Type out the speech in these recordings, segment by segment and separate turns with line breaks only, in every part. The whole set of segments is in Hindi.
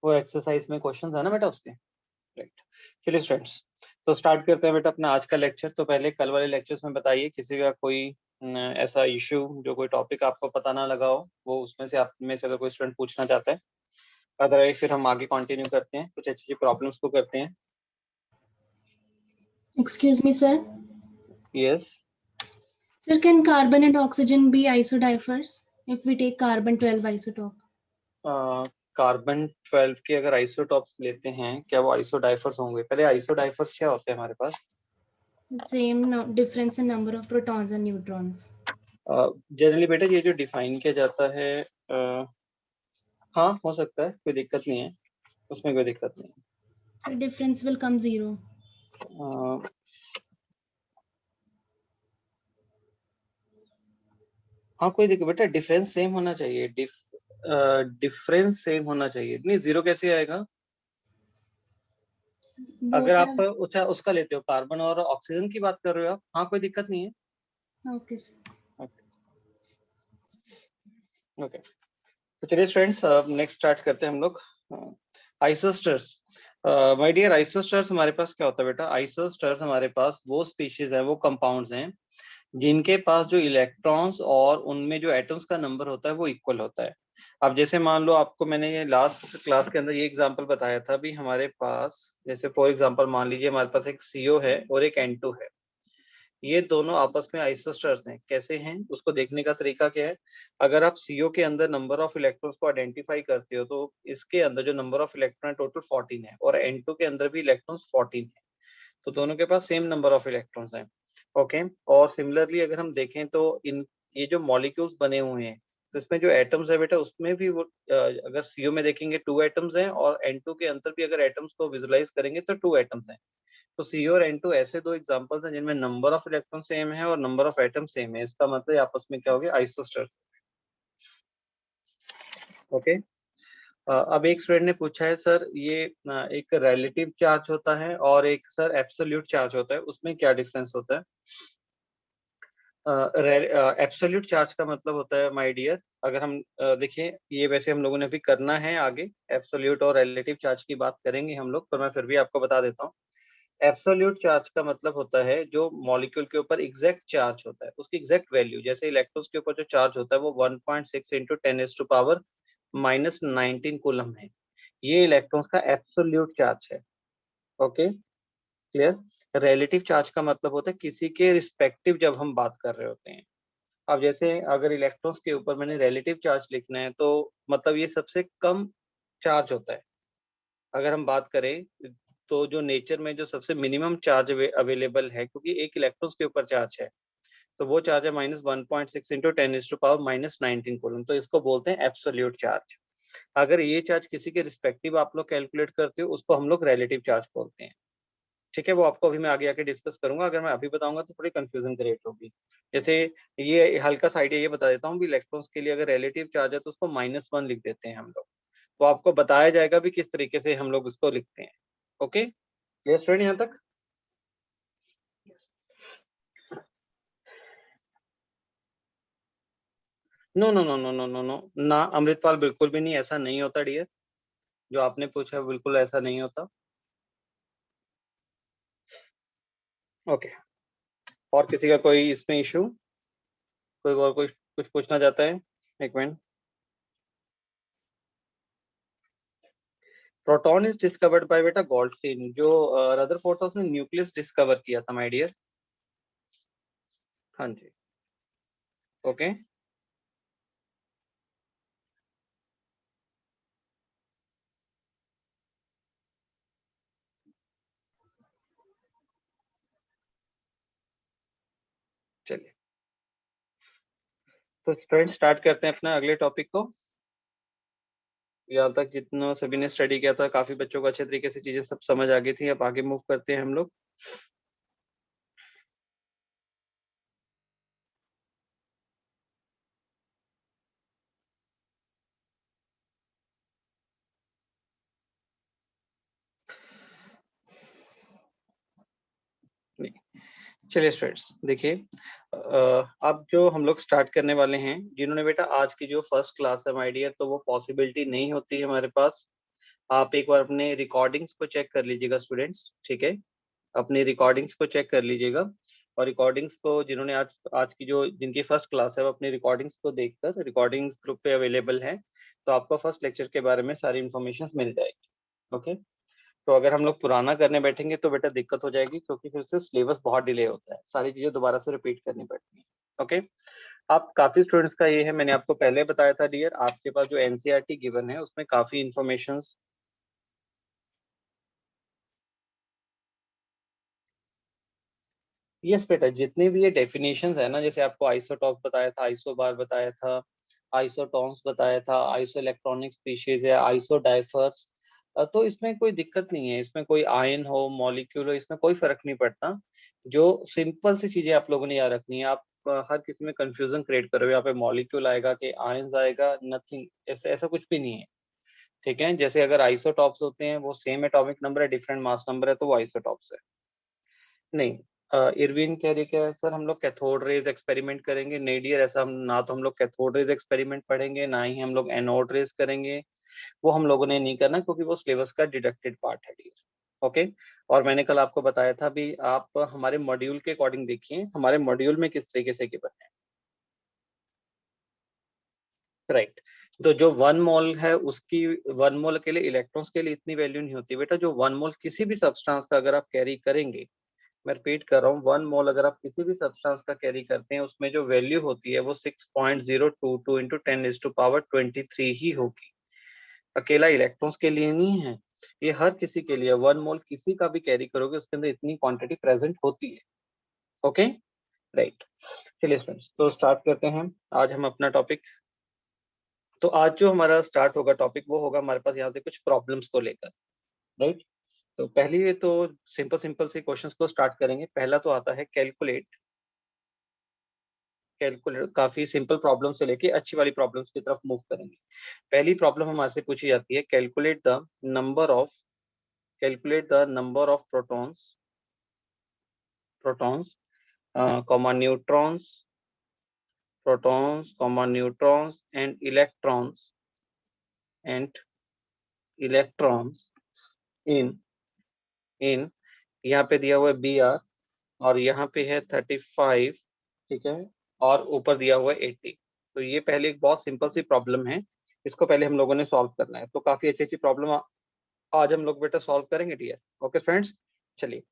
वो एक्सरसाइज में क्वेश्चंस है ना बेटा उसके। राइट। चलिए स्टूडेंट्स, तो स्टार्ट करते हैं बेटा अपना आज का लेक्चर। तो पहले कल वाले लेक्चर्स में बताइए किसी का कोई ऐसा इश्यू जो कोई टॉपिक आपको पता ना लगा हो, वो उसमें से आप में से अगर कोई स्टूडेंट पूछना चाहता है। अदरवाइज फिर हम आगे कंटिन्यू करते हैं, कुछ अच्छी प्रॉब्लम्स को करते हैं।
Excuse me, sir.
Yes.
Sir, can carbon and oxygen be isodiphers if we take carbon 12 isotope?
Carbon 12 के अगर आइसोटॉप्स लेते हैं, क्या वो आइसोडाइफर्स होंगे? पहले आइसोडाइफर्स क्या होते हैं हमारे पास?
Same difference in number of protons and neutrons.
Generally बेटा ये जो डिफाइन किया जाता है, हाँ हो सकता है, कोई दिक्कत नहीं है, उसमें कोई दिक्कत नहीं
So difference will come 0.
है। हाँ कोई दिक्कत बेटा, डिफरेंस सेम होना चाहिए। डिफरेंस सेम होना चाहिए, नहीं जीरो कैसे आएगा? अगर
Both
आप
have.
उसका लेते हो, कार्बन और ऑक्सीजन की बात कर रहे हो आप, हाँ कोई दिक्कत नहीं है।
Okay, sir.
ओके, तो चलिए स्टूडेंट्स नेक्स्ट स्टार्ट करते हैं हम लोग। आइसोस्टर्स, माय डियर, आइसोस्टर्स हमारे पास क्या होता है बेटा? आइसोस्टर्स हमारे पास वो स्पीशीज है, वो कंपाउंड्स हैं जिनके पास जो इलेक्ट्रॉन्स और उनमें जो एटम्स का नंबर होता है वो इक्वल होता है। अब जैसे मान लो आपको मैंने ये लास्ट क्लास के अंदर ये एग्जांपल बताया था, भी हमारे पास जैसे फॉर एग्जांपल मान लीजिए हमारे पास एक CO है और एक N2 है। ये दोनों आपस में आइसोस्टर्स हैं। कैसे हैं उसको देखने का तरीका क्या है? अगर आप CO के अंदर नंबर ऑफ इलेक्ट्रॉन्स को आइडेंटिफाई करते हो तो इसके अंदर जो नंबर ऑफ इलेक्ट्रॉन है टोटल 14 है, और N2 के अंदर भी इलेक्ट्रॉन्स 14 है। तो दोनों के पास सेम नंबर ऑफ इलेक्ट्रॉन्स हैं। ओके, और सिमिलरली अगर हम देखें तो इन ये जो मॉलिक्यूल्स बने हुए हैं, तो इसमें जो एटम्स है बेटा उसमें भी वो अगर CO में देखेंगे 2 एटम्स हैं, और N2 के अंदर भी अगर एटम्स को विजुलाइज करेंगे तो 2 एटम्स हैं। तो CO और N2 ऐसे दो एग्जांपल्स हैं जिनमें नंबर ऑफ इलेक्ट्रॉन सेम है और नंबर ऑफ एटम सेम है। इसका मतलब आपस में क्या हो गया? आइसोस्टर। ओके। अब एक स्टूडेंट ने पूछा है सर ये एक रिलेटिव चार्ज होता है और एक सर एब्सोल्यूट चार्ज होता है, उसमें क्या डिफरेंस होता है? एब्सोल्यूट चार्ज का मतलब होता है माय डियर, अगर हम देखिए ये वैसे हम लोगों ने अभी करना है, आगे एब्सोल्यूट और रिलेटिव चार्ज की बात करेंगे हम लोग, पर मैं फिर भी आपको बता देता हूँ। एब्सोल्यूट चार्ज का मतलब होता है जो मॉलिक्यूल के ऊपर एग्जैक्ट चार्ज होता है, उसकी एग्जैक्ट वैल्यू। जैसे इलेक्ट्रॉन्स के ऊपर जो चार्ज होता है वो 1.6 इंटू 10⁻⁻⁻19 कूलम है। ये इलेक्ट्रॉन्स का एब्सोल्यूट चार्ज है। Okay, clear. रिलेटिव चार्ज का मतलब होता है किसी के रिस्पेक्टिव जब हम बात कर रहे होते हैं। अब जैसे अगर इलेक्ट्रॉन्स के ऊपर मैंने रिलेटिव चार्ज लिखना है तो मतलब ये सबसे कम चार्ज होता है। अगर हम बात करें तो जो नेचर में जो सबसे मिनिमम चार्ज अवेलेबल है, क्योंकि एक इलेक्ट्रॉन्स के ऊपर चार्ज है, तो वो चार्ज है -1.6 इंटू 10⁻⁻19 कूलम, तो इसको बोलते हैं एब्सोल्यूट चार्ज। अगर ये चार्ज किसी के रिस्पेक्टिव आप लोग कैलकुलेट करते हो उसको हम लोग रिलेटिव चार्ज बोलते हैं। ठीक है, वो आपको अभी मैं आगे आके डिस्कस करूंगा। अगर मैं अभी बताऊंगा तो थोड़ी कंफ्यूजन क्रिएट होगी। जैसे ये हल्का सा आइडिया ये बता देता हूँ भी, इलेक्ट्रॉन्स के लिए अगर रिलेटिव चार्ज है तो उसको -1 लिख देते हैं हम लोग। तो आपको बताया जाएगा भी किस तरीके से हम लोग उसको लिखते हैं। ओके, क्लियर स्टूडेंट यहाँ तक? No no no no no no no ना अमृतपाल, बिल्कुल भी नहीं, ऐसा नहीं होता डियर। जो आपने पूछा है बिल्कुल ऐसा नहीं होता। ओके, और किसी का कोई इसमें इशू? कोई और कोई कुछ पूछना चाहता है? एक minute. Proton is discovered by बेटा गोल्डस्टीन। जो रदरफोर्ड था उसने न्यूक्लियस डिस्कवर किया था माय डियर। हाँ जी। ओके, चलिए तो स्टूडेंट स्टार्ट करते हैं अपना अगले टॉपिक को। यहाँ तक जितना सभी ने स्टडी किया था, काफी बच्चों को अच्छे तरीके से चीजें सब समझ आ गई थी। अब आगे मूव करते हैं हम लोग। चलिए स्टूडेंट्स देखिए, अब जो हम लोग स्टार्ट करने वाले हैं, जिन्होंने बेटा आज की जो फर्स्ट क्लास है माय डियर, तो वो पॉसिबिलिटी नहीं होती है हमारे पास आप एक बार अपने रिकॉर्डिंग्स को चेक कर लीजिएगा स्टूडेंट्स, ठीक है, अपनी रिकॉर्डिंग्स को चेक कर लीजिएगा। और रिकॉर्डिंग्स को जिन्होंने आज आज की जो जिनकी फर्स्ट क्लास है वो अपनी रिकॉर्डिंग्स को देखकर, रिकॉर्डिंग्स ग्रुप पे अवेलेबल है, तो आपको फर्स्ट लेक्चर के बारे में सारी इन्फॉर्मेशन मिल जाएगी। ओके, तो अगर हम लोग पुराना करने बैठेंगे तो बेटा दिक्कत हो जाएगी, क्योंकि फिर से सिलेबस बहुत डिले होता है, सारी चीजें दोबारा से रिपीट करनी पड़ती है। ओके, आप काफी स्टूडेंट्स का ये है, मैंने आपको पहले बताया था डियर, आपके पास जो एनसीईआरटी गिवन है उसमें काफी इंफॉर्मेशन, यस बेटा, जितने भी ये डेफिनेशंस है ना, जैसे आपको आइसोटॉप बताया था, आइसोबार बताया था, आइसोटॉन्स बताया था, आइसो इलेक्ट्रॉनिक स्पीशीज है, आइसो डाइफर्स, तो इसमें कोई दिक्कत नहीं है, इसमें कोई आयन हो मॉलिक्यूल हो, इसमें कोई फर्क नहीं पड़ता। जो सिंपल सी चीजें आप लोगों ने याद रखनी है, आप हर किसी में कंफ्यूजन क्रिएट करोगे, यहाँ पे मॉलिक्यूल आएगा कि आयंस आएगा, नथिंग, ऐसा ऐसा कुछ भी नहीं है, ठीक है। जैसे अगर आइसोटॉप्स होते हैं वो सेम एटॉमिक नंबर है, डिफरेंट मास नंबर है, तो वो आइसोटॉप्स है। नहीं, इरविन कह रही क्या है सर हम लोग कैथोड रेज एक्सपेरिमेंट करेंगे? नहीं डियर, ऐसा हम ना, तो हम लोग कैथोड रेज एक्सपेरिमेंट पढ़ेंगे, ना ही हम लोग एनोड रेज करेंगे, वो हम लोगों ने नहीं करना, क्योंकि वो सिलेबस का डिडक्टेड पार्ट है डियर। ओके, और मैंने कल आपको बताया था भी, आप हमारे मॉड्यूल के अकॉर्डिंग देखिए हमारे मॉड्यूल में किस तरीके से गिवन है, राइट। तो जो 1 मोल है उसकी, 1 मोल के लिए इलेक्ट्रॉन्स के लिए इतनी वैल्यू नहीं होती बेटा, जो 1 मोल किसी भी सब्सटेंस का अगर आप कैरी करेंगे, मैं रिपीट कर रहा हूँ, 1 मोल अगर आप किसी भी सब्सटेंस का कैरी करते हैं, उसमें जो वैल्यू होती है वो 6.022 इंटू 10⁻23 ही होगी। अकेला इलेक्ट्रॉन्स के लिए नहीं है, ये हर किसी के लिए, 1 मोल किसी का भी कैरी करोगे उसके अंदर इतनी क्वांटिटी प्रेजेंट होती है। Okay, right. चलिए फ्रेंड्स, तो स्टार्ट करते हैं आज हम अपना टॉपिक। तो आज जो हमारा स्टार्ट होगा टॉपिक, वो होगा हमारे पास यहाँ से कुछ प्रॉब्लम्स को लेकर, राइट। तो पहली तो सिंपल सिंपल से क्वेश्चंस को स्टार्ट करेंगे। पहला तो आता है कैलकुलेट, कैलकुलेट काफी सिंपल प्रॉब्लम से लेके अच्छी वाली प्रॉब्लम्स की तरफ मूव करेंगे। पहली प्रॉब्लम हमारे से पूछी जाती है, calculate the number of, calculate the number of protons, protons comma neutrons, protons comma neutrons and electrons, and electrons in, in, यहाँ पे दिया हुआ है BR, और यहाँ पे है 35, ठीक है, और ऊपर दिया हुआ है 80। तो ये पहले एक बहुत सिंपल सी प्रॉब्लम है, इसको पहले हम लोगों ने सॉल्व करना है। तो काफी अच्छी अच्छी प्रॉब्लम आज हम लोग बेटा सॉल्व करेंगे डियर। ओके फ्रेंड्स, चलिए,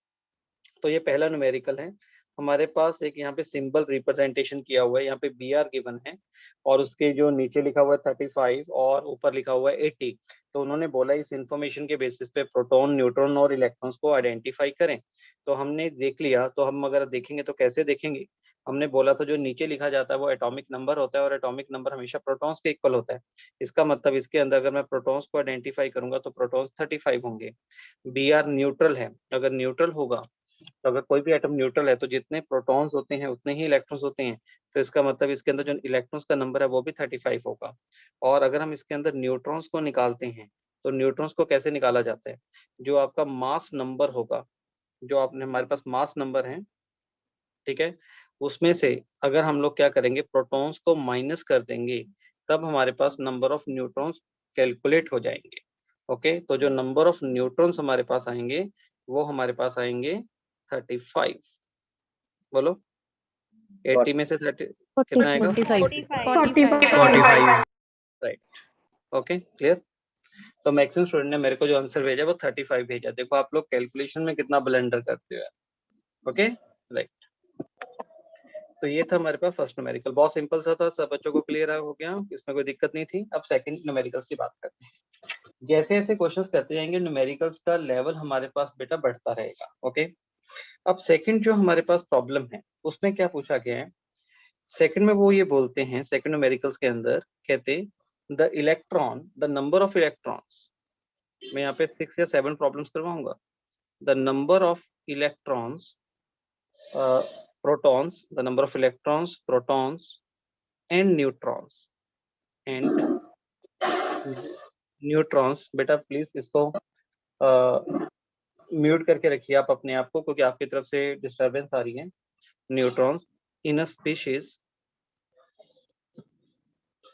तो ये पहला न्यूमेरिकल है हमारे पास, एक यहाँ पे सिंबल रिप्रेजेंटेशन किया हुआ है, यहाँ पे BR गिवन है, और उसके जो नीचे लिखा हुआ है 35 और ऊपर लिखा हुआ है 80। तो उन्होंने बोला इस इंफॉर्मेशन के बेसिस पे प्रोटॉन, न्यूट्रॉन और इलेक्ट्रॉन्स को आइडेंटिफाई करें। तो हमने देख लिया, तो हम अगर देखेंगे तो कैसे देखेंगे, हमने बोला था जो नीचे लिखा जाता है वो एटॉमिक नंबर होता है, और एटॉमिक नंबर हमेशा प्रोटॉन्स के इक्वल होता है। इसका मतलब इसके अंदर अगर मैं प्रोटॉन्स को आइडेंटिफाई करूंगा तो प्रोटॉन्स 35 होंगे। BR न्यूट्रल है, अगर न्यूट्रल होगा, तो अगर कोई भी एटम न्यूट्रल है तो जितने प्रोटॉन्स होते हैं उतने ही इलेक्ट्रॉन्स होते हैं, तो इसका मतलब इसके अंदर जो इलेक्ट्रॉन्स का नंबर है वो भी 35 होगा। और अगर हम इसके अंदर न्यूट्रॉन्स को निकालते हैं, तो न्यूट्रॉन्स को कैसे निकाला जाता है, जो आपका मास नंबर होगा, जो आपने हमारे पास मास नंबर है, ठीक है, उसमें से अगर हम लोग क्या करेंगे, प्रोटॉन्स को माइनस कर देंगे, तब हमारे पास नंबर ऑफ न्यूट्रॉन्स कैलकुलेट हो जाएंगे। ओके, तो जो नंबर ऑफ न्यूट्रॉन्स हमारे पास आएंगे वो हमारे पास आएंगे 35। बोलो, 80 में से 30 कितना आएगा?
45
राइट, ओके क्लियर। तो मैक्सिमम स्टूडेंट ने मेरे को जो आंसर भेजा वो 35 भेजा। देखो आप लोग कैलकुलेशन में कितना ब्लंडर करते हो यार। Okay, right. तो ये था हमारे पास फर्स्ट न्यूमेरिकल, बहुत सिंपल सा था, सब बच्चों को क्लियर हो गया, इसमें कोई दिक्कत नहीं थी। अब सेकंड न्यूमेरिकल्स की बात करते हैं। जैसे जैसे क्वेश्चंस करते जाएंगे न्यूमेरिकल्स का लेवल हमारे पास बेटा बढ़ता रहेगा। ओके, अब सेकंड जो हमारे पास प्रॉब्लम है उसमें क्या पूछा गया है, सेकंड में वो ये बोलते हैं, सेकंड न्यूमेरिकल्स के अंदर कहते the electron, the number of electrons, मैं यहाँ पे 6 या 7 प्रॉब्लम्स करवाऊंगा। The number of electrons, protons, the number of electrons, protons and neutrons, and neutrons, बेटा प्लीज इसको म्यूट करके रखिए आप अपने आप को, क्योंकि आपकी तरफ से डिस्टरबेंस आ रही है। Neutrons in a species,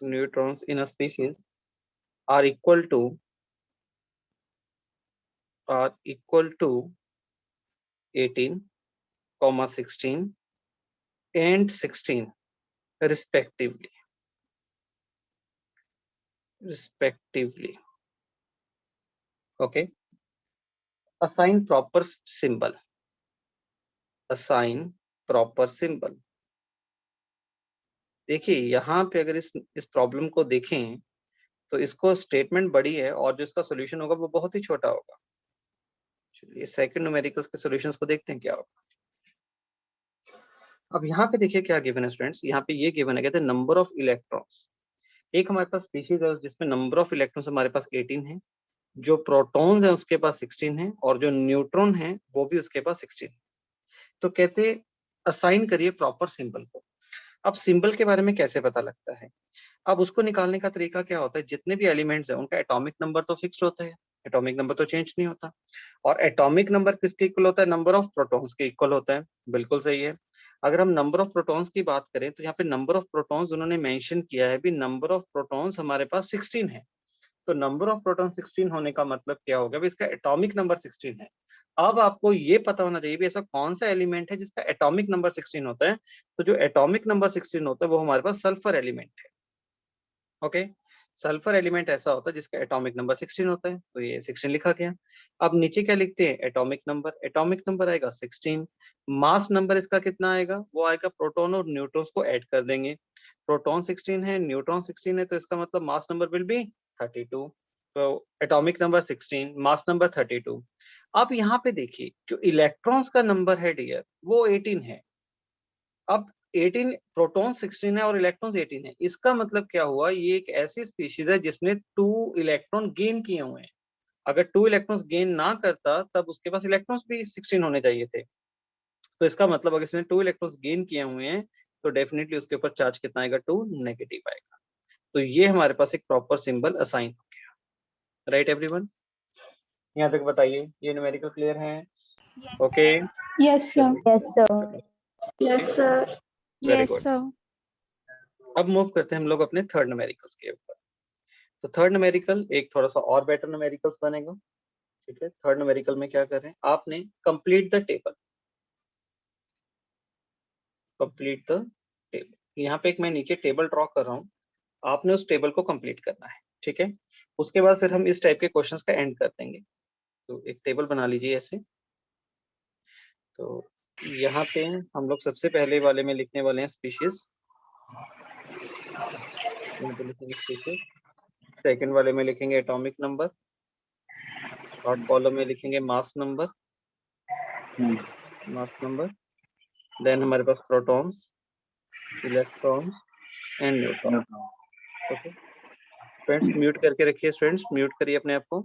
neutrons in a species are equal to are equal to 18, 16 and 16 respectively. Okay. Assign proper symbol. Assign proper symbol. देखिए यहाँ पे अगर इस प्रॉब्लम को देखें तो इसको स्टेटमेंट बड़ी है और जो इसका सोल्यूशन होगा वो बहुत ही छोटा होगा। चलिए सेकंड न्यूमेरिकल्स के सॉल्यूशंस को देखते हैं क्या होगा। अब यहाँ पे देखिए क्या गिवन है स्टूडेंट्स, यहाँ पे ये गिवन है, कहते हैं नंबर ऑफ इलेक्ट्रॉन्स। एक हमारे पास स्पीशीज है जिसमें नंबर ऑफ इलेक्ट्रॉन्स हमारे पास 18 है, जो प्रोटॉन्स है उसके पास 16 है और जो न्यूट्रॉन है वो भी उसके पास 16 है। तो कहते असाइन करिए प्रॉपर सिंबल को। अब सिंबल के बारे में कैसे पता लगता है, अब उसको निकालने का तरीका क्या होता है, जितने भी एलिमेंट्स हैं उनका एटॉमिक नंबर तो फिक्स्ड होता है, एटॉमिक नंबर तो चेंज नहीं होता। और एटॉमिक नंबर किसके इक्वल होता है, नंबर ऑफ प्रोटॉन्स के इक्वल होता है। बिल्कुल सही है। अगर हम नंबर ऑफ प्रोटॉन्स की बात करें तो यहाँ पे नंबर ऑफ प्रोटॉन्स उन्होंने मेंशन किया है भी, नंबर ऑफ प्रोटॉन्स हमारे पास 16 है। तो नंबर ऑफ प्रोटॉन 16 होने का मतलब क्या होगा, भी इसका एटॉमिक नंबर 16 है। अब आपको ये पता होना चाहिए भी ऐसा कौन सा एलिमेंट है जिसका एटॉमिक नंबर 16 होता है। तो जो एटॉमिक नंबर 16 होता है वो हमारे पास सल्फर एलिमेंट है। ओके, सल्फर एलिमेंट ऐसा होता है जिसका एटॉमिक नंबर 16 होता है, तो ये 16 लिखा गया। अब नीचे क्या लिखते हैं, एटॉमिक नंबर आएगा 16। मास नंबर इसका कितना आएगा, वो आएगा प्रोटॉन और न्यूट्रॉन्स को ऐड कर देंगे। प्रोटॉन 16 है, न्यूट्रॉन 16 है, तो इसका मतलब मास नंबर विल बी 32। तो एटॉमिक नंबर 16, मास नंबर 32। अब यहाँ पे देखिए जो इलेक्ट्रॉन्स का नंबर है डियर वो 18 है। अब 18, प्रोटॉन 16 है और इलेक्ट्रॉन्स 18 है, इसका मतलब क्या हुआ, ये एक ऐसी स्पीशीज है जिसने 2 इलेक्ट्रॉन गेन किए हुए हैं। अगर 2 इलेक्ट्रॉन्स गेन ना करता तब उसके पास इलेक्ट्रॉन्स भी 16 होने चाहिए थे। तो इसका मतलब अगर इसने 2 इलेक्ट्रॉन्स गेन किए हुए हैं तो डेफिनेटली उसके ऊपर चार्ज कितना आएगा, 2 नेगेटिव आएगा। तो ये हमारे पास एक प्रॉपर सिंबल असाइन हो गया। राइट एवरीवन, यहाँ तक बताइए ये न्यूमेरिकल क्लियर है? Okay,
Yes, sir.
Yes, sir.
Yes, sir.
Very
Yes,
good.
sir.
अब मूव करते हैं हम लोग अपने थर्ड न्यूमेरिकल्स के ऊपर। तो थर्ड न्यूमेरिकल एक थोड़ा सा और बेटर न्यूमेरिकल्स बनेगा। ठीक है, थर्ड न्यूमेरिकल में क्या कर रहे हैं, आपने complete the table. Complete the table, यहाँ पे एक मैं नीचे टेबल ड्रॉ कर रहा हूँ, आपने उस टेबल को कंप्लीट करना है। ठीक है, उसके बाद फिर हम इस टाइप के क्वेश्चंस का एंड कर देंगे। तो एक टेबल बना लीजिए ऐसे। तो यहाँ पे हम लोग सबसे पहले वाले में लिखने वाले हैं स्पीशीज, यहाँ पे लिखेंगे स्पीशीज। सेकंड वाले में लिखेंगे एटॉमिक नंबर। थर्ड कॉलम में लिखेंगे मास नंबर। देन हमारे पास protons, electrons and neutron. Okay friends, mute करके रखिए, स्टूडेंट्स म्यूट करिए अपने आप को।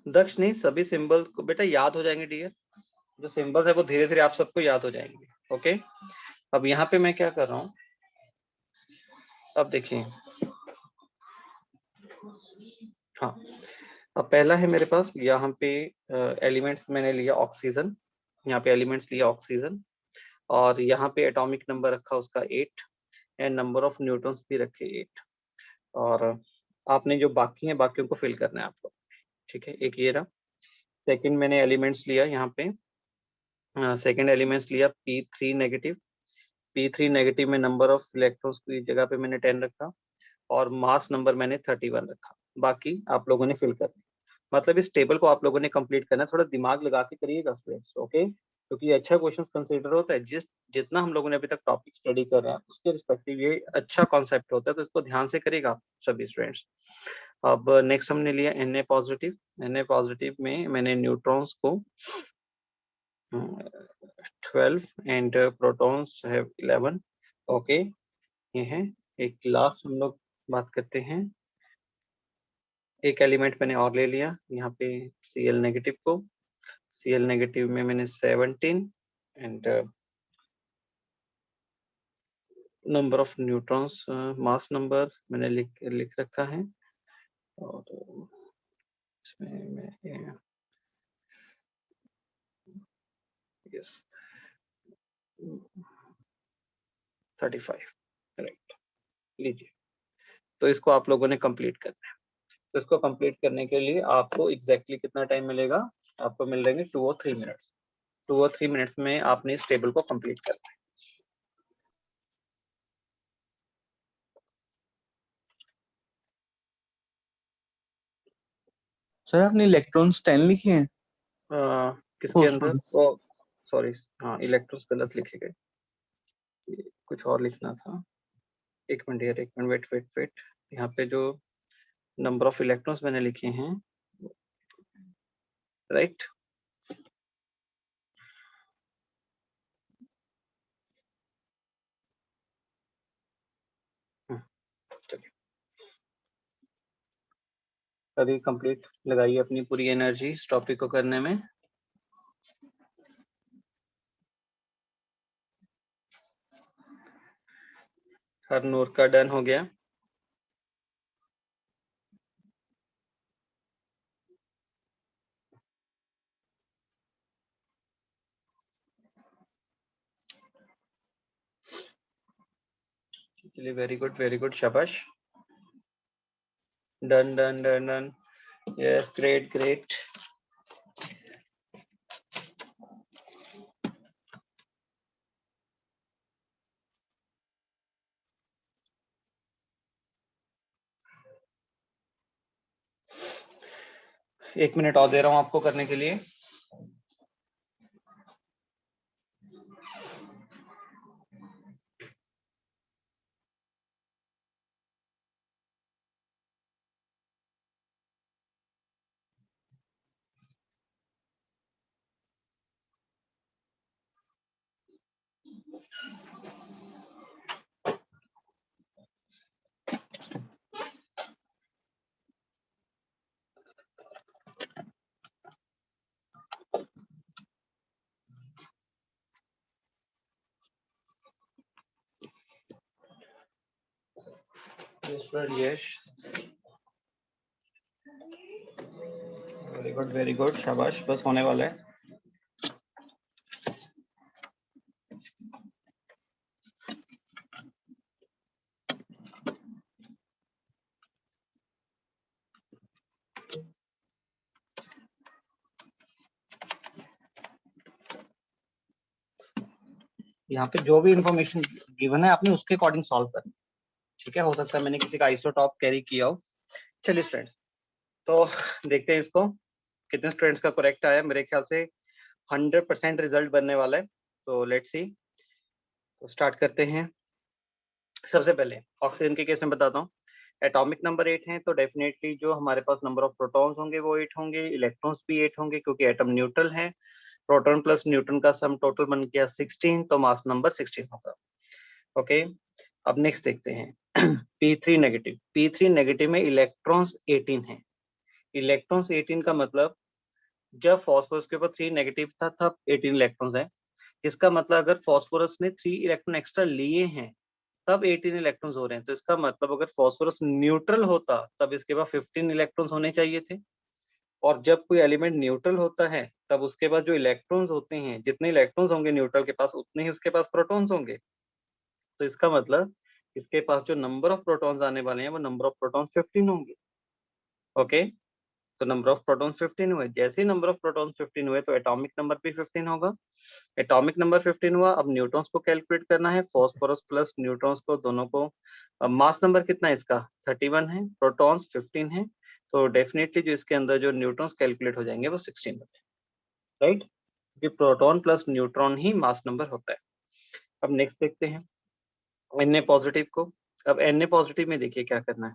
दक्ष नहीं, सभी सिंबल को बेटा याद हो जाएंगे डियर, जो सिंबल्स है वो धीरे धीरे आप सबको याद हो जाएंगे। ओके, अब यहाँ पे मैं क्या कर रहा हूँ, अब देखिए, हाँ अब पहला है मेरे पास यहाँ पे एलिमेंट्स मैंने लिया ऑक्सीजन, यहाँ पे एलिमेंट्स लिया ऑक्सीजन, और यहाँ पे एटॉमिक नंबर रखा उसका 8 एंड नंबर ऑफ न्यूट्रॉन्स भी रखे 8। और आपने जो बाकी हैं बाकियों को फिल करना है आपको। ठीक है, एक ये रहा। सेकंड मैंने एलिमेंट्स लिया यहाँ पे, सेकंड एलिमेंट्स लिया P3 नेगेटिव। P3 नेगेटिव में नंबर ऑफ इलेक्ट्रॉन्स की जगह पे मैंने 10 रखा और मास नंबर मैंने 31 रखा। बाकी आप लोगों ने फिल करना, मतलब इस टेबल को आप लोगों ने कंप्लीट करना है। थोड़ा दिमाग लगा के करिएगा स्टूडेंट्स, ओके, क्योंकि ये अच्छा क्वेश्चन कंसीडर होता है। जितना हम लोगों ने अभी तक टॉपिक स्टडी कर रहे हैं उसके रिस्पेक्टिव ये अच्छा कॉन्सेप्ट होता है, तो इसको ध्यान से करिएगा आप सभी स्टूडेंट्स। अब नेक्स्ट हमने लिया Na पॉजिटिव। Na पॉजिटिव में मैंने न्यूट्रॉन्स को 12 एंड प्रोटॉन्स है 11। ओके, ये है। एक लास्ट हम लोग बात करते हैं, एक एलिमेंट मैंने और ले लिया यहाँ पे Cl नेगेटिव को। Cl नेगेटिव में मैंने 17 and number of neutrons, mass number मैंने लिख रखा है। और इसमें मैं यस 35, राइट। लीजिए, तो इसको आप लोगों ने कंप्लीट करना है। तो इसको कंप्लीट करने के लिए आपको एग्जैक्टली कितना टाइम मिलेगा? आपको मिल जाएंगे 2 और 3 मिनट्स। 2 और 3 मिनट्स में आपने इस टेबल को कंप्लीट करना है।
सर आपने इलेक्ट्रॉन्स 10 लिखे हैं?
किसके अंदर?
sorry.
ओ सॉरी, हाँ इलेक्ट्रॉन्स गलत लिखे गए, कुछ और लिखना था। एक मिनट यार, एक मिनट, वेट वेट वेट। यहाँ पे जो नंबर ऑफ इलेक्ट्रॉन्स मैंने लिखे हैं, राइट, चलिए अभी कंप्लीट लगाइए अपनी पूरी एनर्जी इस टॉपिक को करने में। हर नूर का डन हो गया। चलिए वेरी गुड, शाबाश, done done done done, yes, great great. एक मिनट और दे रहा हूं आपको करने के लिए। यस, वेरी गुड, शाबाश, बस होने वाला है। यहाँ पे जो भी इंफॉर्मेशन गिवन है आपने उसके अकॉर्डिंग सॉल्व करना, ठीक है। हो सकता है मैंने किसी का आइसोटॉप कैरी किया हो। चलिए फ्रेंड्स, तो देखते हैं इसको कितने स्टूडेंट्स का करेक्ट आया। मेरे ख्याल से 100% रिजल्ट बनने वाला है। तो लेट्स सी, तो स्टार्ट करते हैं। सबसे पहले ऑक्सीजन के केस में बताता हूँ। एटॉमिक नंबर 8 है, तो डेफिनेटली जो हमारे पास नंबर ऑफ प्रोटॉन्स होंगे वो 8 होंगे, इलेक्ट्रॉन्स भी 8 होंगे क्योंकि एटम न्यूट्रल है। प्रोटॉन प्लस न्यूट्रॉन का सम टोटल बन गया 16, तो मास नंबर 16 होगा। ओके, अब नेक्स्ट देखते हैं। P3 नेगेटिव, P3 नेगेटिव में इलेक्ट्रॉन्स 18 है। इलेक्ट्रॉन्स 18 का मतलब जब फॉस्फोरस के ऊपर 3 नेगेटिव था तब 18 इलेक्ट्रॉन्स है। इसका मतलब अगर फॉस्फोरस ने 3 इलेक्ट्रॉन एक्स्ट्रा लिए हैं तब 18 इलेक्ट्रॉन्स हो रहे हैं। तो इसका मतलब अगर फॉस्फोरस न्यूट्रल होता तब इसके पास 15 इलेक्ट्रॉन्स होने चाहिए थे। और जब कोई एलिमेंट न्यूट्रल होता है तब उसके पास जो इलेक्ट्रॉन्स होते हैं, जितने इलेक्ट्रॉन्स होंगे न्यूट्रल के पास उतने ही उसके पास प्रोटॉन्स होंगे। तो इसका मतलब इसके पास जो नंबर ऑफ प्रोटॉन्स आने वाले हैं वो नंबर ऑफ प्रोटॉन्स 15 होंगे। ओके, तो नंबर ऑफ प्रोटॉन्स 15 हुए। जैसे ही नंबर ऑफ प्रोटॉन्स 15 हुए तो एटॉमिक नंबर भी 15 होगा। एटॉमिक नंबर 15 हुआ। अब न्यूट्रॉन्स को कैलकुलेट करना है, फॉस्फोरस प्लस न्यूट्रॉन्स को, दोनों को। अब मास नंबर कितना है इसका? 31 है, प्रोटॉन्स 15 है, तो डेफिनेटली जो इसके अंदर जो न्यूट्रॉन्स कैलकुलेट हो जाएंगे वो 16 होते हैं, राइट। क्योंकि प्रोटॉन प्लस न्यूट्रॉन ही मास नंबर होता है। अब नेक्स्ट देखते हैं Na पॉजिटिव को। अब Na पॉजिटिव में देखिए क्या करना है।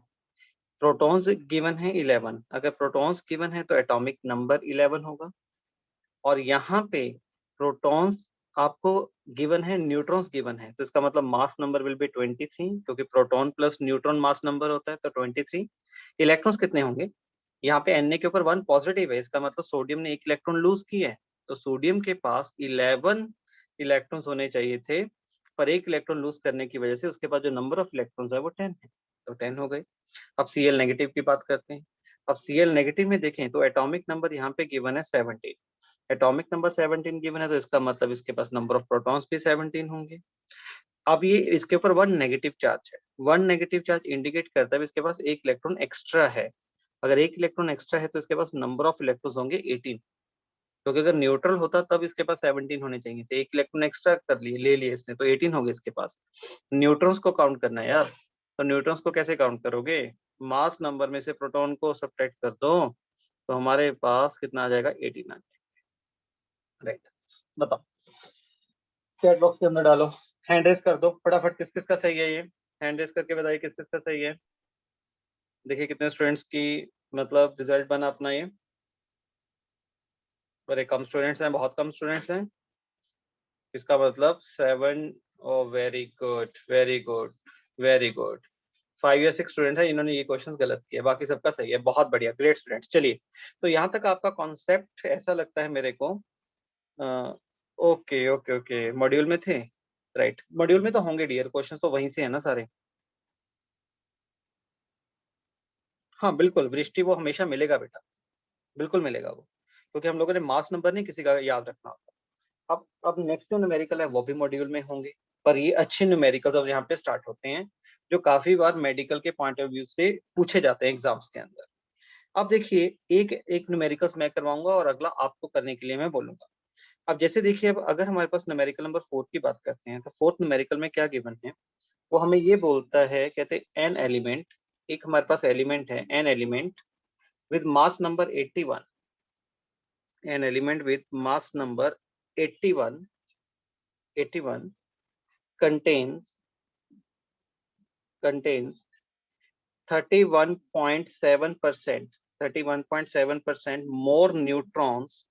प्रोटॉन्स गिवन है 11, अगर प्रोटॉन्स गिवन है तो एटॉमिक नंबर 11 होगा। और यहाँ पे प्रोटॉन्स आपको गिवन है, न्यूट्रॉन्स गिवन है, तो इसका मतलब मास नंबर विल बी 23 क्योंकि proton plus neutron mass number होता है, तो 23। इलेक्ट्रॉन्स कितने होंगे? यहाँ पे Na के ऊपर 1 पॉजिटिव है, इसका मतलब सोडियम ने 1 इलेक्ट्रॉन लूज किया है, तो सोडियम के पास 11 इलेक्ट्रॉन्स होने चाहिए थे, पर 1 इलेक्ट्रॉन लूज करने की वजह से उसके पास जो नंबर ऑफ इलेक्ट्रॉन्स है वो 10 है, तो 10 हो गए। अब Cl नेगेटिव की बात करते हैं। अब Cl नेगेटिव में देखें तो एटॉमिक नंबर यहाँ पे गिवन है 17। एटॉमिक नंबर 17 गिवन है, तो इसका मतलब इसके पास नंबर ऑफ प्रोटॉन्स भी 17 होंगे। अब ये इसके ऊपर 1 नेगेटिव चार्ज है, वन नेगेटिव चार्ज इंडिकेट करता है इसके पास एक इलेक्ट्रॉन एक्स्ट्रा है। अगर एक इलेक्ट्रॉन एक्स्ट्रा है तो इसके पास नंबर ऑफ इलेक्ट्रॉन्स होंगे 18, क्योंकि अगर न्यूट्रल होता तब इसके पास 17 होने चाहिए थे। एक इलेक्ट्रॉन एक्स्ट्रा कर लिए ले लिए इसने, तो 18 हो गए इसके पास। न्यूट्रॉन्स को काउंट करना है यार, तो न्यूट्रॉन्स को कैसे काउंट करोगे? मास नंबर में से प्रोटॉन को सब्ट्रैक्ट कर दो, तो हमारे पास कितना आ जाएगा? 18 आ जाएगा। राइट, बताओ, चैट बॉक्स के अंदर डालो, हैंड रेस कर दो फटाफट, किस किस का सही है ये? हैंड रेस करके बताइए किस किस का सही है। देखिए कितने स्टूडेंट्स की मतलब रिजल्ट बना अपना ये। बड़े कम स्टूडेंट्स हैं, बहुत कम स्टूडेंट्स हैं। इसका मतलब 7। Oh very good very good very good. 5 या 6 स्टूडेंट है इन्होंने ये क्वेश्चंस गलत किए, बाकी सबका सही है। बहुत बढ़िया, ग्रेट स्टूडेंट्स। चलिए, तो यहाँ तक आपका कॉन्सेप्ट ऐसा लगता है मेरे को। ओके ओके ओके, मॉड्यूल में थे, राइट। मॉड्यूल में तो होंगे डियर, क्वेश्चंस तो वहीं से है ना सारे। हाँ बिल्कुल, वृष्टि वो हमेशा मिलेगा बेटा, बिल्कुल मिलेगा वो, क्योंकि हम लोगों ने मास नंबर नहीं किसी का याद रखना होता। अब नेक्स्ट जो न्यूमेरिकल है वो भी मॉड्यूल में होंगे, पर ये अच्छे न्यूमेरिकल्स अब यहाँ पे स्टार्ट होते हैं, जो काफी बार मेडिकल के पॉइंट ऑफ व्यू से पूछे जाते हैं एग्जाम्स के अंदर। अब देखिए, एक एक न्यूमेरिकल्स मैं करवाऊंगा और अगला आपको करने के लिए मैं बोलूंगा। अब जैसे देखिए, अब अगर हमारे पास न्यूमेरिकल नंबर 4 की बात करते हैं, तो फोर्थ न्यूमेरिकल में क्या गिवन है? वो हमें ये बोलता है, कहते हैं एन एलिमेंट, एक हमारे पास एलिमेंट है an element with mass number 81, an element with mass number 81 contains 31.7% more neutrons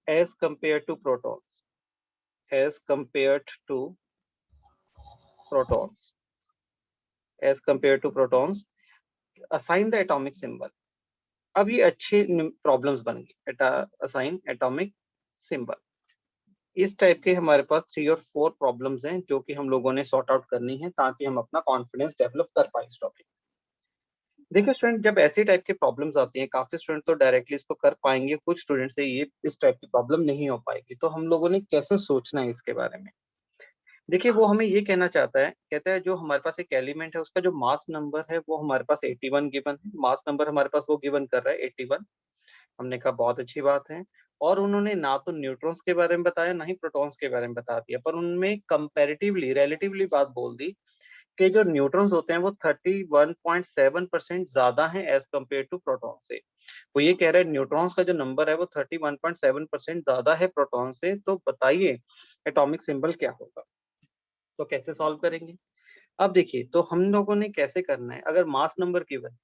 as compared to protons. Assign the atomic symbol. अब ये अच्छे प्रॉब्लम्स बन गए। असाइन एटॉमिक सिंबल, इस टाइप के हमारे पास 3 और 4 प्रॉब्लम्स हैं जो कि हम लोगों ने सॉर्ट आउट करनी है, ताकि हम अपना कॉन्फिडेंस डेवलप कर पाए इस टॉपिक। देखिए स्टूडेंट, जब ऐसे टाइप के प्रॉब्लम्स आती हैं, काफी स्टूडेंट तो डायरेक्टली इसको कर पाएंगे, कुछ स्टूडेंट से ये इस टाइप की प्रॉब्लम नहीं हो पाएगी। तो हम लोगों ने कैसे सोचना है इसके बारे में? देखिए, वो हमें ये कहना चाहता है, कहता है जो हमारे पास एक एलिमेंट है उसका जो मास नंबर है वो हमारे पास 81 गिवन है। मास नंबर हमारे पास वो गिवन कर रहा है 81। हमने कहा बहुत अच्छी बात है। और उन्होंने ना तो न्यूट्रॉन्स के बारे में बताया, ना ही प्रोटॉन्स के बारे में बता दिया, पर उनमें कंपैरेटिवली रिलेटिवली बात बोल दी कि जो न्यूट्रॉन्स होते हैं वो 31.7% ज्यादा हैं एज कम्पेयर टू प्रोटॉन से। वो ये कह रहे हैं न्यूट्रॉन्स का जो नंबर है वो 31.7% ज्यादा है प्रोटॉन से। तो बताइए एटॉमिक सिंबल क्या होगा? तो कैसे सॉल्व करेंगे? अब देखिए, तो हम लोगों ने कैसे करना है, अगर मास नंबर गिवन,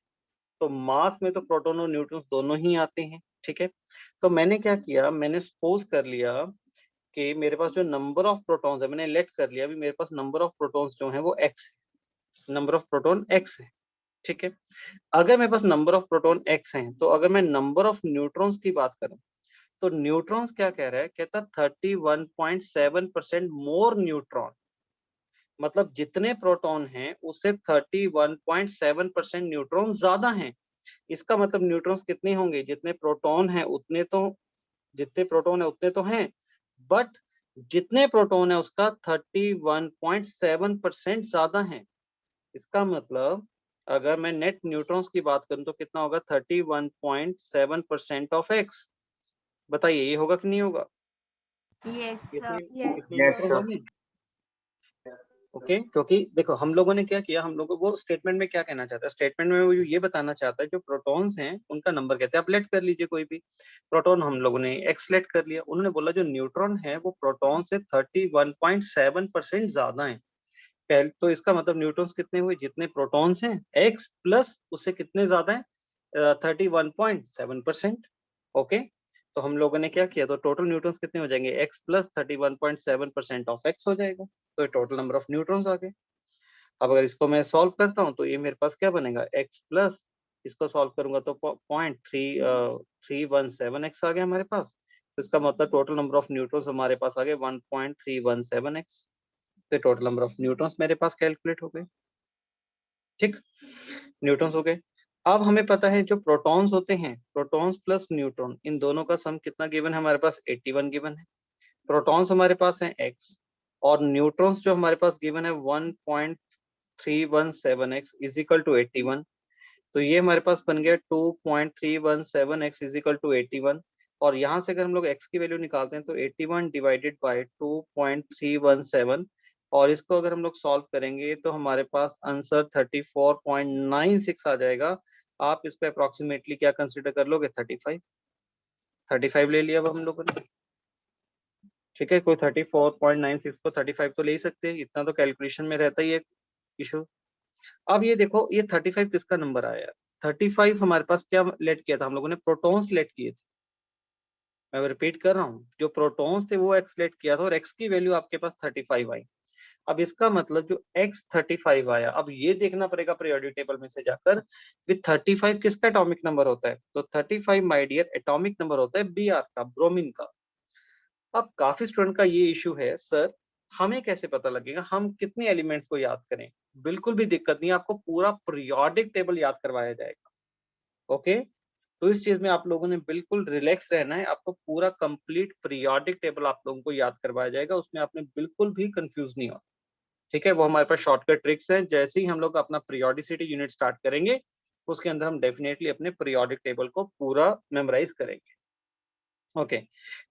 तो मास में तो प्रोटॉन और न्यूट्रॉन्स दोनों ही आते हैं, ठीक है। तो मैंने क्या किया, मैंने सपोज कर लिया कि मेरे पास जो नंबर ऑफ प्रोटॉन्स है, मैंने लेट कर लिया अभी मेरे पास नंबर ऑफ प्रोटॉन्स जो है वो एक्स है, नंबर ऑफ प्रोटॉन एक्स है, ठीक है। अगर मेरे पास नंबर ऑफ प्रोटॉन एक्स है, तो अगर मैं नंबर ऑफ न्यूट्रॉन्स की बात करूं, तो न्यूट्रॉन्स क्या कह रहा है, कहता 31.7% मोर न्यूट्रॉन, मतलब जितने प्रोटॉन हैं उससे 31.7% न्यूट्रॉन ज्यादा हैं। इसका मतलब न्यूट्रॉन्स कितने होंगे, जितने प्रोटॉन हैं उतने तो, जितने प्रोटॉन है उतने तो हैं, बट जितने प्रोटॉन है उसका 31.7% ज्यादा है। इसका मतलब अगर मैं नेट न्यूट्रॉन्स की बात करूं तो कितना होगा, 31.7% ऑफ एक्स। बताइए ये होगा कि नहीं होगा?
Yes,
इतने
yes.
इतने न्यूट्रॉन होंगे। ओके, क्योंकि देखो हम लोगों ने क्या किया, हम लोगों वो स्टेटमेंट में क्या कहना चाहता है, स्टेटमेंट में वो ये बताना चाहता है जो प्रोटॉन्स हैं उनका नंबर कहते हैं। आप लेट कर लीजिए कोई भी प्रोटॉन, हम लोगों ने एक्स लेट कर लिया, उन्होंने बोला जो न्यूट्रॉन है वो प्रोटॉन से 31.7% ज्यादा है। पहले तो इसका मतलब न्यूट्रॉन्स कितने हुए, जितने प्रोटॉन्स हैं एक्स प्लस उससे कितने ज्यादा है, 31.7%। ओके, तो हम लोगों ने क्या किया, तो टोटल न्यूट्रॉन्स कितने हो जाएंगे, एक्स प्लस 31.7% ऑफ एक्स हो जाएगा, तो टोटल नंबर ऑफ न्यूट्रॉन्स आ गए। अब अगर इसको मैं सॉल्व करता हूँ तो ये मेरे पास क्या बनेगा, एक्स प्लस, इसको सॉल्व करूंगा तो 0.317x आ गया हमारे पास। तो इसका मतलब टोटल नंबर ऑफ न्यूट्रॉन्स हमारे पास आ गए 1.317x। तो टोटल नंबर ऑफ न्यूट्रॉन्स मेरे पास कैलकुलेट हो गए, ठीक, न्यूट्रॉन्स हो गए। अब हमें पता है जो प्रोटॉन्स होते हैं, प्रोटॉन्स प्लस न्यूट्रॉन, इन दोनों का सम कितना गिवन है हमारे पास, 81 गिवन है। प्रोटॉन्स हमारे पास हैं x और न्यूट्रॉन्स जो हमारे पास गिवन है 1.317x इज इक्वल टू 81, तो ये हमारे पास बन गया 2.317x इज इक्वल टू 81, और यहाँ से अगर हम लोग x की वैल्यू निकालते हैं तो 81 डिवाइडेड बाय 2.317, और इसको अगर हम लोग सॉल्व करेंगे तो हमारे पास आंसर 34.96 आ जाएगा। आप इस पे अप्रोक्सीमेटली क्या कंसिडर कर लोगे? 35 ले लिया अब हम लोगों ने, ठीक है। कोई 34.96 को 35 तो ले ही सकते हैं, इतना तो कैलकुलेशन में रहता ही है इशू। अब ये देखो ये 35 किसका नंबर आया? 35 हमारे पास क्या लेट किया था हम लोगों ने? प्रोटॉन्स लेट किए थे। मैं रिपीट कर रहा हूँ, जो प्रोटॉन्स थे वो एक्स लेट किया था और एक्स की वैल्यू आपके पास 35 आई। अब इसका मतलब जो x 35 आया, अब ये देखना पड़ेगा पीरियोडिक टेबल में से जाकर विद 35 किसका एटॉमिक नंबर होता है? तो 35 माय डियर एटॉमिक नंबर होता है Br का, ब्रोमीन का। अब काफी स्टूडेंट का ये इशू है, सर हमें कैसे पता लगेगा हम कितने एलिमेंट्स को याद करें? बिल्कुल भी दिक्कत नहीं है, आपको पूरा पीरियोडिक टेबल याद करवाया जाएगा। ओके, तो इस चीज में आप लोगों ने बिल्कुल रिलैक्स रहना है, आपको पूरा कंप्लीट पीरियोडिक टेबल आप लोगों को याद करवाया जाएगा, उसमें आपने बिल्कुल भी कंफ्यूज नहीं होना, ठीक है। वो हमारे पास शॉर्टकट ट्रिक्स हैं, जैसे ही हम लोग अपना पीरियोडिसिटी यूनिट स्टार्ट करेंगे उसके अंदर हम डेफिनेटली अपने पीरियोडिक टेबल को पूरा मेमोराइज करेंगे। ओके,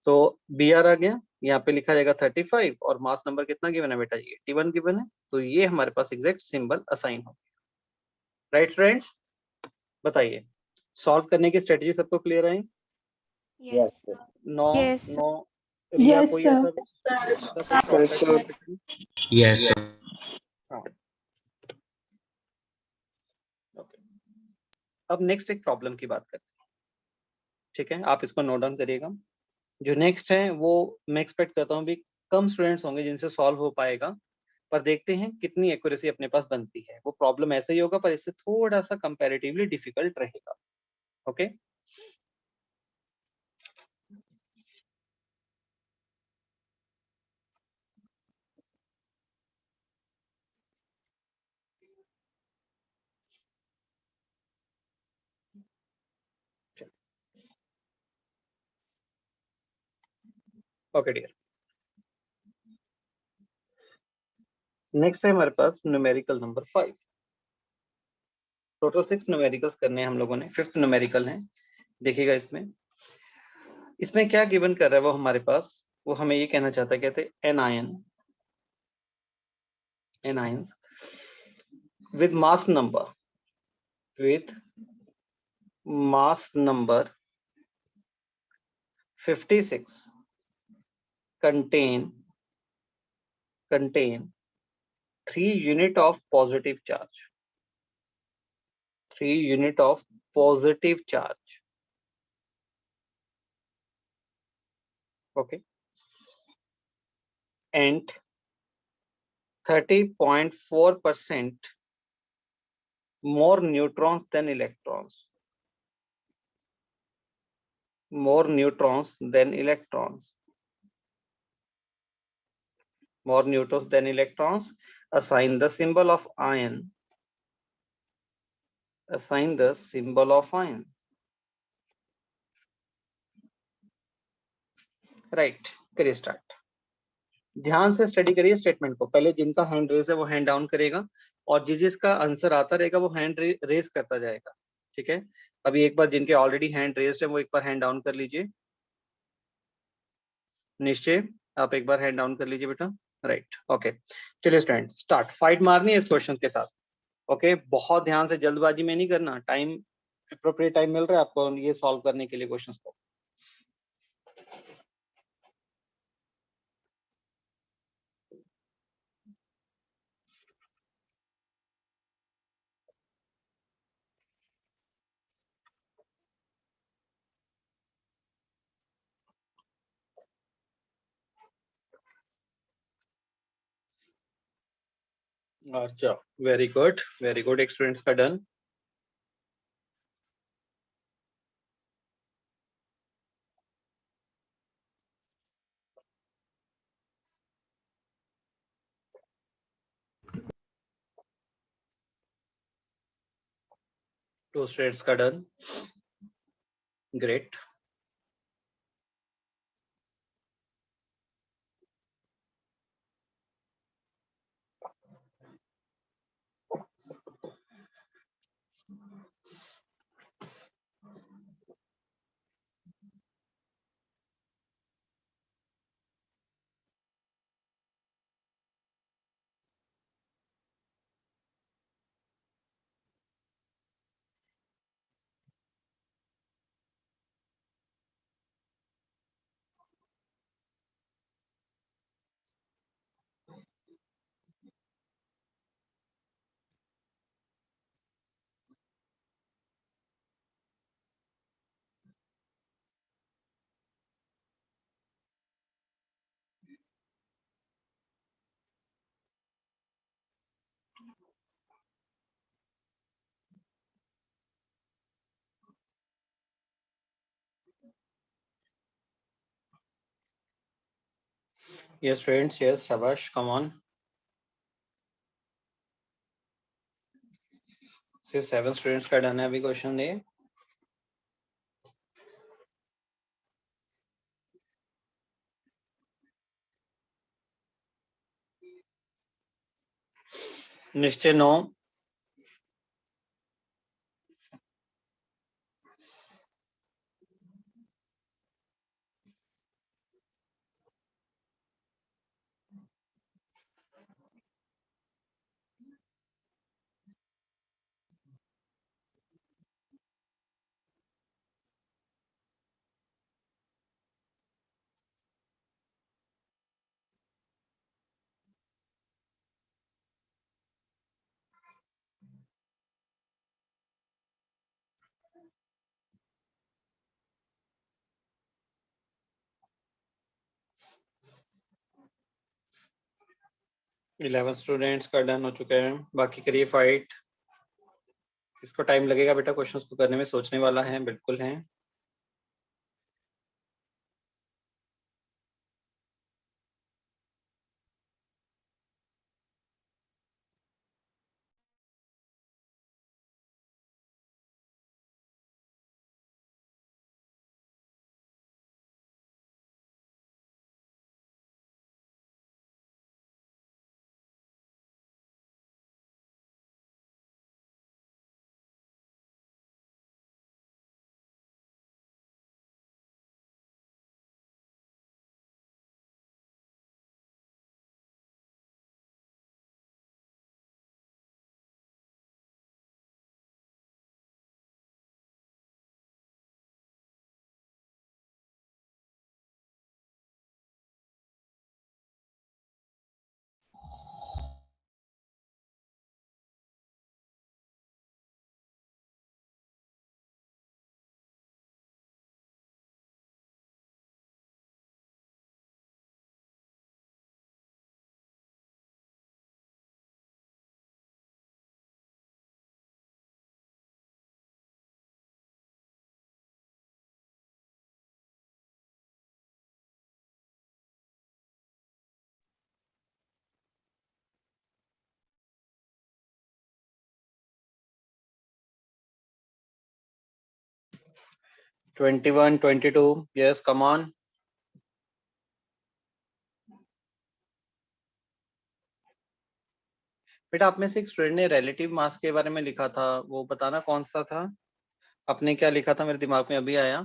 तो बी आर आ गया, यहाँ पे लिखा जाएगा 35 और मास नंबर कितना गिवन है बेटा? ये 81 गिवन है, तो ये हमारे पास एग्जैक्ट सिंबल असाइन हो गया। राइट फ्रेंड्स, बताइए सॉल्व करने की स्ट्रेटजी सबको क्लियर है?
Yes, sir.
No
Yes, sir.
No Riya,
Yes,
कोई
sir.
ऐसा कोई शॉर्टकट?
Yes, sir.
हाँ, ओके। अब नेक्स्ट एक प्रॉब्लम की बात करते हैं, ठीक है। आप इसको नोट डाउन करिएगा। जो नेक्स्ट है वो मैं एक्सपेक्ट करता हूँ भी कम स्टूडेंट्स होंगे जिनसे सॉल्व हो पाएगा, पर देखते हैं कितनी एक्यूरेसी अपने पास बनती है। वो प्रॉब्लम ऐसे ही होगा पर इससे थोड़ा सा कंपैरेटिवली डिफिकल्ट रहेगा। Okay, okay dear. नेक्स्ट है हमारे पास न्यूमेरिकल नंबर 5। टोटल 6 न्यूमेरिकल्स करने हैं हम लोगों ने, 5th न्यूमेरिकल है। देखिएगा इसमें क्या गिवन कर रहा है वो हमारे पास, वो हमें ये कहना चाहता है, कहते anions with mass number 56 contain 3 unit of positive charge, 3 unit of positive charge. Okay, and 30.4% more neutrons than electrons, more neutrons than electrons, more neutrons than electrons. Assign the symbol of ion, assign the symbol of ion. Right, करिए स्टार्ट। ध्यान से स्टडी करिए स्टेटमेंट को। पहले जिनका हैंड रेज है वो हैंड डाउन करेगा, और जिसका आंसर आता रहेगा वो हैंड रेज करता जाएगा, ठीक है। अभी एक बार जिनके ऑलरेडी हैंड रेज्ड है वो एक बार हैंड डाउन कर लीजिए। निश्चय, आप एक बार हैंड डाउन कर लीजिए बेटा। राइट, ओके, चलिए स्टूडेंट स्टार्ट। फाइट मारनी है इस क्वेश्चन के साथ। ओके, बहुत ध्यान से, जल्दबाजी में नहीं करना। टाइम अप्रोप्रिएट टाइम मिल रहा है आपको ये सॉल्व करने के लिए क्वेश्चंस को। अच्छा, very good, very good, experience का डन। टू स्टूडेंट्स का done, great. Yes, friends. Yes, Shabash. Come on. सिर्फ 7 स्टूडेंट्स का डन है अभी क्वेश्चन ये. निश्चय नो. इलेवन स्टूडेंट्स का डन हो चुका है. बाकी करिए फाइट. इसको टाइम लगेगा बेटा क्वेश्चंस को करने में. सोचने वाला है बिल्कुल है. ट्वेंटी 22. Yes come on. बेटा आप में से एक स्टूडेंट ने रिलेटिव मास के बारे में लिखा था, वो बताना कौन सा था. आपने क्या लिखा था, मेरे दिमाग में अभी आया.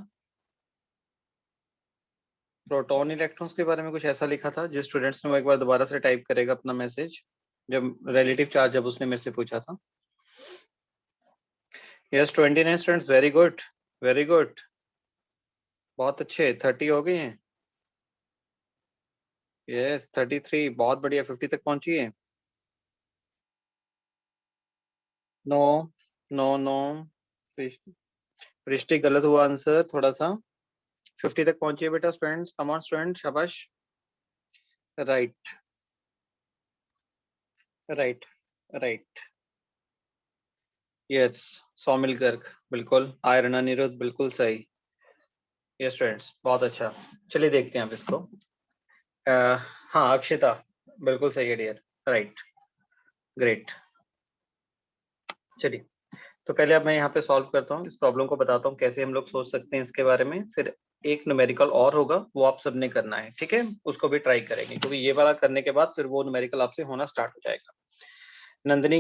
प्रोटॉन इलेक्ट्रॉन्स के बारे में कुछ ऐसा लिखा था. जिस स्टूडेंट्स ने वो एक बार दोबारा से टाइप करेगा अपना मैसेज, जब रिलेटिव चार्ज जब उसने मेरे से पूछा था. Yes 29 students. Very good, very good. बहुत अच्छे. 30 हो गए हैं. यस 33. बहुत बढ़िया. 50 तक पहुंची है. No no no. पृष्टि गलत हुआ आंसर थोड़ा सा. 50 तक पहुंची है बेटा. Students come on student. शाबाश. Right right right. Yes Saumil Garg बिल्कुल. आयरन अनिरुद्ध बिल्कुल सही. यस स्टूडेंट्स बहुत अच्छा. चलिए देखते हैं आप इसको. हाँ अक्षिता बिल्कुल सही है डियर. राइट. ग्रेट. चलिए तो पहले अब मैं यहाँ पे सॉल्व करता हूँ. इस प्रॉब्लम को बताता हूँ कैसे हम लोग सोच सकते हैं इसके बारे में. फिर एक न्यूमेरिकल और होगा, वो आप सबने करना है. ठीक है, उसको भी ट्राई करेंगे क्योंकि ये वाला करने के बाद फिर वो न्यूमेरिकल आपसे होना स्टार्ट हो जाएगा. नंदिनी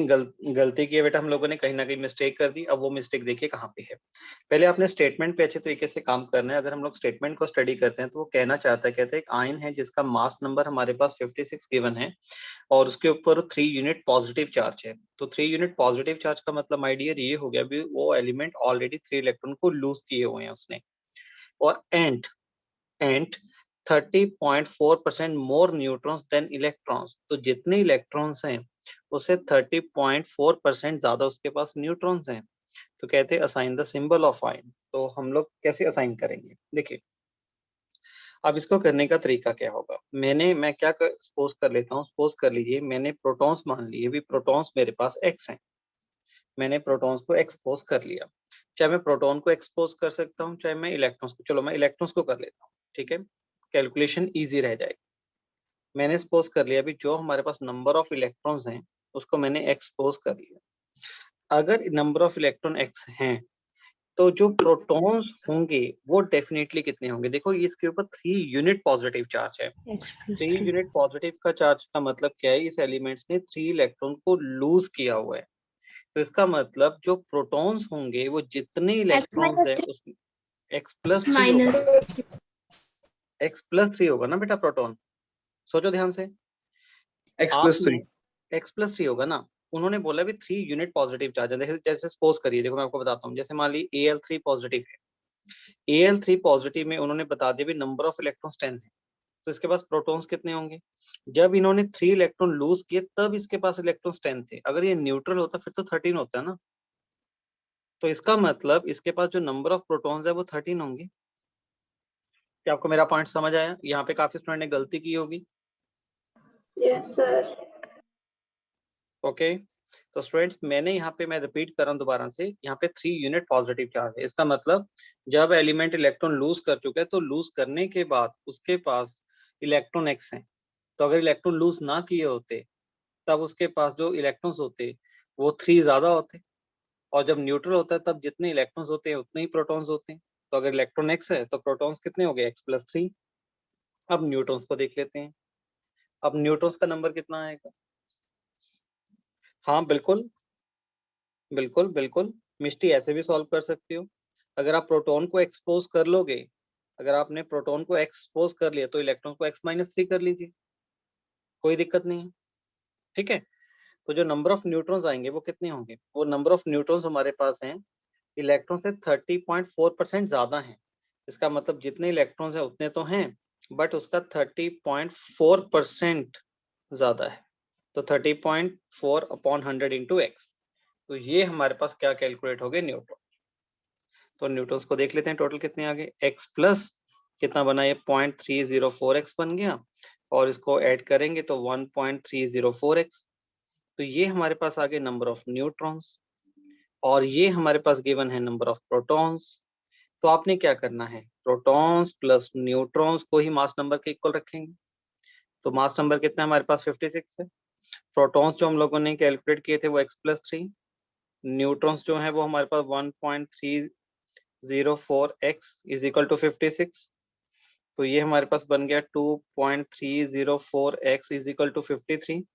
गलती की है बेटा, हम लोगों ने कहीं ना कहीं मिस्टेक कर दी. अब वो मिस्टेक देखिए कहाँ पे है. पहले आपने स्टेटमेंट पे अच्छे तरीके से काम करना है. अगर हम लोग स्टेटमेंट को स्टडी करते हैं तो वो कहना चाहता है, कहते हैं एक आयन है जिसका मास नंबर हमारे पास 56 गिवन है और उसके ऊपर 3 यूनिट पॉजिटिव चार्ज है. तो 3 यूनिट पॉजिटिव चार्ज का मतलब माय डियर ये हो गया भी वो एलिमेंट ऑलरेडी 3 इलेक्ट्रॉन को लूज किए हुए हैं उसने. और and 30.4% more neutrons than electrons. तो जितने इलेक्ट्रॉन्स हैं उससे 30.4% ज्यादा उसके पास न्यूट्रॉन्स हैं. तो कहते हैं assign the symbol of ion. तो हम लोग कैसे असाइन करेंगे देखिए. अब इसको करने का तरीका क्या होगा. मैं क्या सपोज कर लेता हूँ. सपोज कर लीजिए मैंने प्रोटॉन्स मान लिए भी. प्रोटॉन्स मेरे पास x हैं. मैंने प्रोटॉन्स को एक्सपोज कर लिया. चाहे मैं प्रोटॉन को एक्सपोज कर सकता हूँ, चाहे मैं इलेक्ट्रॉन्स को. चलो मैं इलेक्ट्रॉन्स को कर लेता हूँ. ठीक है, कैलकुलेशन इजी रह जाएगी. मैंने सपोज कर लिया अभी जो हमारे पास नंबर ऑफ इलेक्ट्रॉन्स हैं उसको मैंने एक्सपोज कर लिया। अगर नंबर ऑफ इलेक्ट्रॉन एक्स हैं तो जो प्रोटॉन्स होंगे वो डेफिनेटली कितने होंगे। देखो ये इसके ऊपर 3 यूनिट पॉजिटिव चार्ज है। 3 यूनिट पॉजिटिव का चार्ज का मतलब क्या है, इस एलिमेंट्स ने 3 इलेक्ट्रॉन को लूज किया हुआ है। तो इसका मतलब जो प्रोटॉन्स होंगे वो जितने इलेक्ट्रॉन्स है उस x+3 होगा। x+3 होगा ना बेटा प्रोटॉन, सोचो ध्यान से।
x+3
x+3 होगा ना। उन्होंने बोला भी 3 यूनिट पॉजिटिव चार्ज है। जैसे सपोज करिए, देखो मैं आपको बताता हूँ, जैसे मान ली Al3 पॉजिटिव है। Al3 पॉजिटिव में उन्होंने बता दिया भी नंबर ऑफ इलेक्ट्रॉन्स 10 है, तो इसके पास प्रोटॉन्स कितने होंगे। जब इन्होंने 3 इलेक्ट्रॉन लूज किए तब इसके पास इलेक्ट्रॉन्स 10 थे। अगर ये न्यूट्रल होता फिर तो 13 होता है ना। तो इसका मतलब इसके पास जो नंबर ऑफ प्रोटॉन्स है वो 13 होंगे। क्या आपको मेरा पॉइंट समझ आया। यहाँ पे काफी स्टूडेंट ने गलती की होगी।
Yes, sir.
ओके तो स्टूडेंट्स मैंने यहाँ पे, मैं रिपीट कर रहा हूँ दोबारा से, यहाँ पे 3 यूनिट पॉजिटिव चार्ज है। इसका मतलब जब एलिमेंट इलेक्ट्रॉन लूज कर चुका है तो लूज करने के बाद उसके पास इलेक्ट्रॉन एक्स है। तो अगर इलेक्ट्रॉन लूज ना किए होते तब उसके पास जो इलेक्ट्रॉन्स होते वो 3 ज्यादा होते। और जब न्यूट्रल होता है तब जितने इलेक्ट्रॉन्स होते हैं उतने ही प्रोटॉन्स होते हैं। तो अगर इलेक्ट्रॉन एक्स है तो प्रोटॉन्स कितने हो गए, x+3। अब न्यूट्रॉन्स को देख लेते हैं। अब न्यूट्रॉन्स का नंबर कितना आएगा। हाँ बिल्कुल बिल्कुल बिल्कुल, मिष्टी ऐसे भी सॉल्व कर सकती हो। अगर आप प्रोटॉन को एक्सपोज कर लोगे, अगर आपने प्रोटॉन को एक्सपोज कर लिया तो इलेक्ट्रॉन को x-3 कर लीजिए, कोई दिक्कत नहीं है। ठीक है, तो जो नंबर ऑफ न्यूट्रॉन्स आएंगे वो कितने होंगे। वो नंबर ऑफ न्यूट्रॉन्स हमारे पास हैं इलेक्ट्रॉन से 30.4% ज्यादा है। इसका मतलब जितने इलेक्ट्रॉन्स है उतने तो हैं बट उसका 30.4% ज्यादा है। तो 30.4 अपॉन 100 इंटू एक्स। तो ये हमारे पास क्या कैलकुलेट हो गए, न्यूट्रॉन। तो न्यूट्रॉन्स को देख लेते हैं टोटल कितने आ गए। x प्लस कितना बना, ये 0.304x बन गया और इसको ऐड करेंगे तो 1.304x। तो ये हमारे पास आ गए नंबर ऑफ न्यूट्रॉन्स और ये हमारे पास गिवन है नंबर ऑफ प्रोटॉन्स। तो आपने क्या करना है, प्रोटॉन्स प्लस न्यूट्रॉन्स को ही मास नंबर के इक्वल रखेंगे। तो मास नंबर कितना है हमारे पास, 56 है। प्रोटॉन्स जो हम लोगों ने कैलकुलेट किए थे वो x+3, न्यूट्रॉन्स जो है वो हमारे पास 1.304x इज इक्वल टू 56। तो ये हमारे पास बन गया 2.304x इज इक्वल टू 53।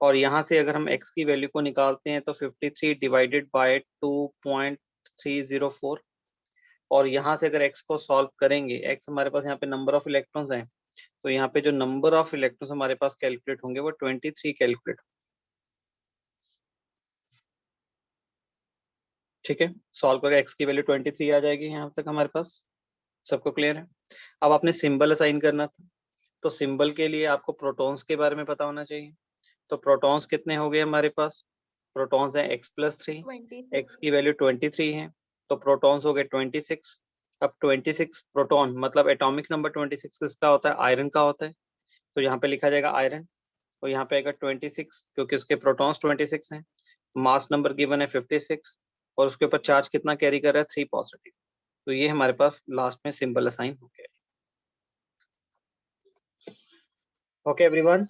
और यहाँ से अगर हम x की वैल्यू को निकालते हैं तो 53 डिवाइडेड बाय 2.304। और यहाँ से अगर x को सॉल्व करेंगे, x हमारे पास यहाँ पे नंबर ऑफ इलेक्ट्रॉन्स हैं, तो यहाँ पे जो नंबर ऑफ इलेक्ट्रॉन्स हमारे पास कैलकुलेट होंगे वो 23 कैलकुलेट। ठीक है, सॉल्व करके x की वैल्यू 23 आ जाएगी यहाँ तक हमारे पास। सबको क्लियर है। अब आपने सिंबल असाइन करना था, तो सिंबल के लिए आपको प्रोटॉन्स के बारे में पता होना चाहिए। तो प्रोटॉन्स कितने हो गए हमारे पास, प्रोटॉन्स हैं x+3,
26.
x की वैल्यू 23 है तो प्रोटॉन्स हो गए 26। अब 26 प्रोटॉन मतलब एटॉमिक नंबर 26 किसका होता है, आयरन का होता है। तो यहाँ पे लिखा जाएगा आयरन, तो यहाँ पे आएगा 26 क्योंकि उसके प्रोटॉन्स 26 हैं। मास नंबर गिवन है 56 और उसके ऊपर चार्ज कितना कैरी कर रहा है, 3 पॉजिटिव। तो ये हमारे पास लास्ट में सिंबल असाइन हो गया। ओके एवरीवन,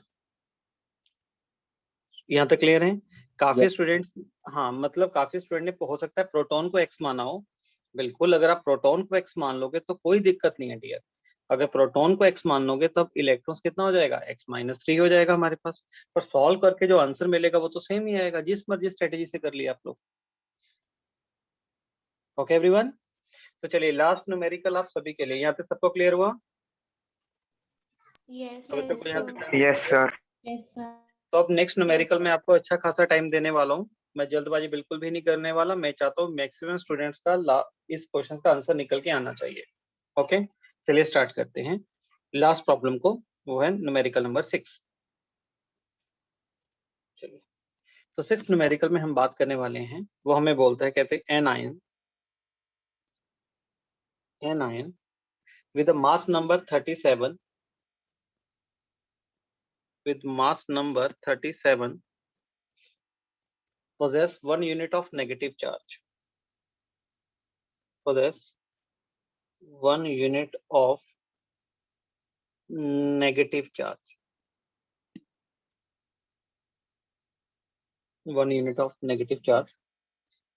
यहाँ तक क्लियर है। काफी स्टूडेंट्स, हाँ मतलब काफी स्टूडेंट ने हो सकता है प्रोटॉन को एक्स माना हो। बिल्कुल, अगर आप प्रोटॉन को एक्स मान लोगे तो कोई दिक्कत नहीं है डियर। अगर प्रोटॉन को एक्स मान लोगे तब इलेक्ट्रॉन्स कितना हो जाएगा, x-3 हो जाएगा हमारे पास। पर सॉल्व करके जो आंसर मिलेगा वो तो सेम ही आएगा, जिस मर्जी स्ट्रेटेजी से कर लिया आप लोग। ओके एवरीवन, तो चलिए लास्ट न्यूमेरिकल आप सभी के लिए, यहाँ पे सबको क्लियर हुआ।
Yes,
अभी तक कोई यहाँ
sir.
पे-
Yes, sir.
Yes, sir.
तो अब नेक्स्ट न्यूमेरिकल में आपको अच्छा खासा टाइम देने वाला हूँ। मैं जल्दबाजी बिल्कुल भी नहीं करने वाला। मैं चाहता हूँ मैक्सिमम स्टूडेंट्स का इस क्वेश्चन का आंसर निकल के आना चाहिए। ओके चलिए स्टार्ट करते हैं लास्ट प्रॉब्लम को, वो है न्यूमेरिकल नंबर 6। चलिए, तो 6 न्यूमेरिकल में हम बात करने वाले हैं, वो हमें बोलता है, कहते हैं an ion with mass number 37 possess 1 unit of negative charge, possess 1 unit of negative charge। 1 unit of negative charge.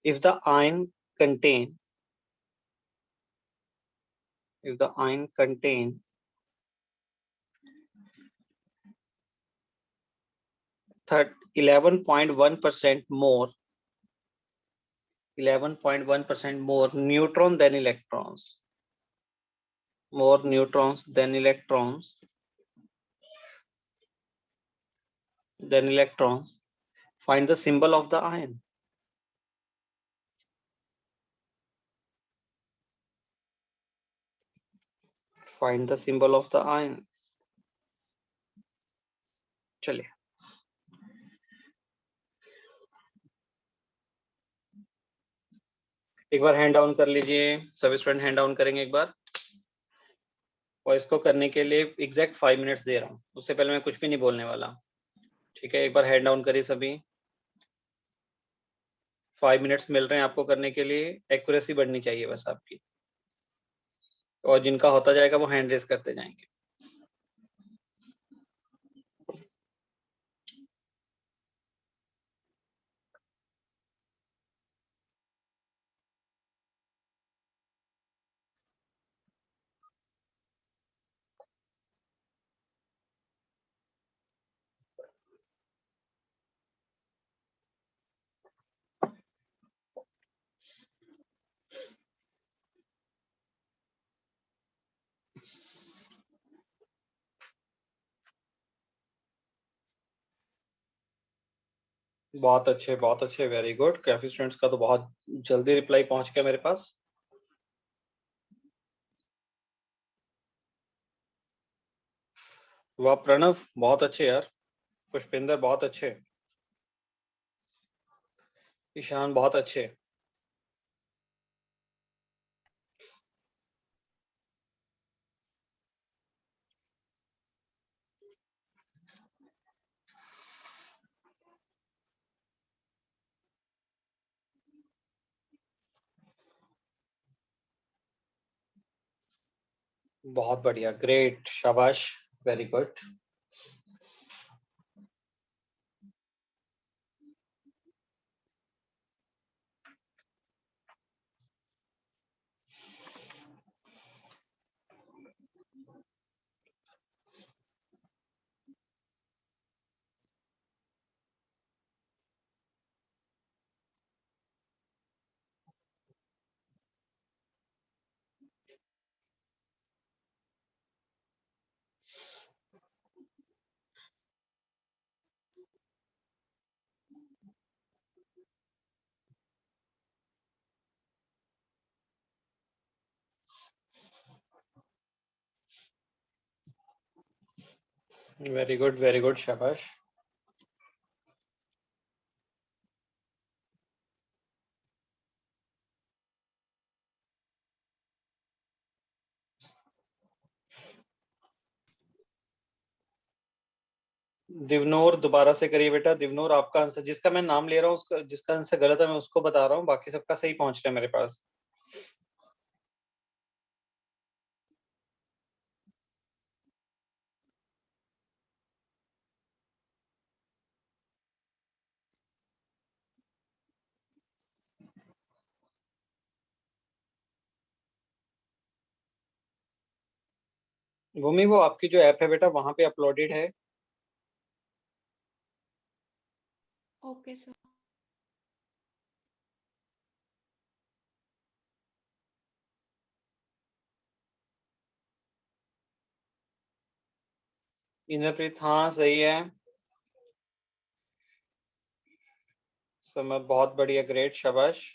If the ion contain 11.1% more 11.1% more neutron than electrons, find the symbol of the ion. Find the symbol of the ion. चलिए, एक बार हैंड डाउन कर लीजिए, सभी स्टूडेंट हैंड डाउन करेंगे एक बार, और इसको करने के लिए एग्जैक्ट 5 मिनट्स दे रहा हूँ, उससे पहले मैं कुछ भी नहीं बोलने वाला, ठीक है? एक बार हैंड डाउन करिए सभी, 5 मिनट्स मिल रहे हैं आपको करने के लिए, एक्यूरेसी बढ़नी चाहिए बस आपकी, और जिनका होता जाएगा वो हैंड रेस करते जाएंगे। बहुत अच्छे, वेरी गुड। काफी स्टूडेंट्स का तो बहुत जल्दी रिप्लाई पहुंच गया मेरे पास। वाह प्रणव, बहुत अच्छे यार। पुष्पिंदर बहुत अच्छे, ईशान बहुत अच्छे। बहुत बढ़िया, ग्रेट, शाबाश, वेरी गुड। वेरी गुड, शाबाश। दिवनोर दोबारा से करिए बेटा। दिवनोर, आपका आंसर, जिसका मैं नाम ले रहा हूँ उसका, जिसका आंसर गलत है मैं उसको बता रहा हूँ, बाकी सबका सही पहुंच रहा है मेरे पास। भूमि, वो आपकी जो ऐप है बेटा वहां पे अपलोडेड है।
Okay, sir.
इंद्रप्रीत, हाँ सही है। समय बहुत बढ़िया, ग्रेट, शाबाश।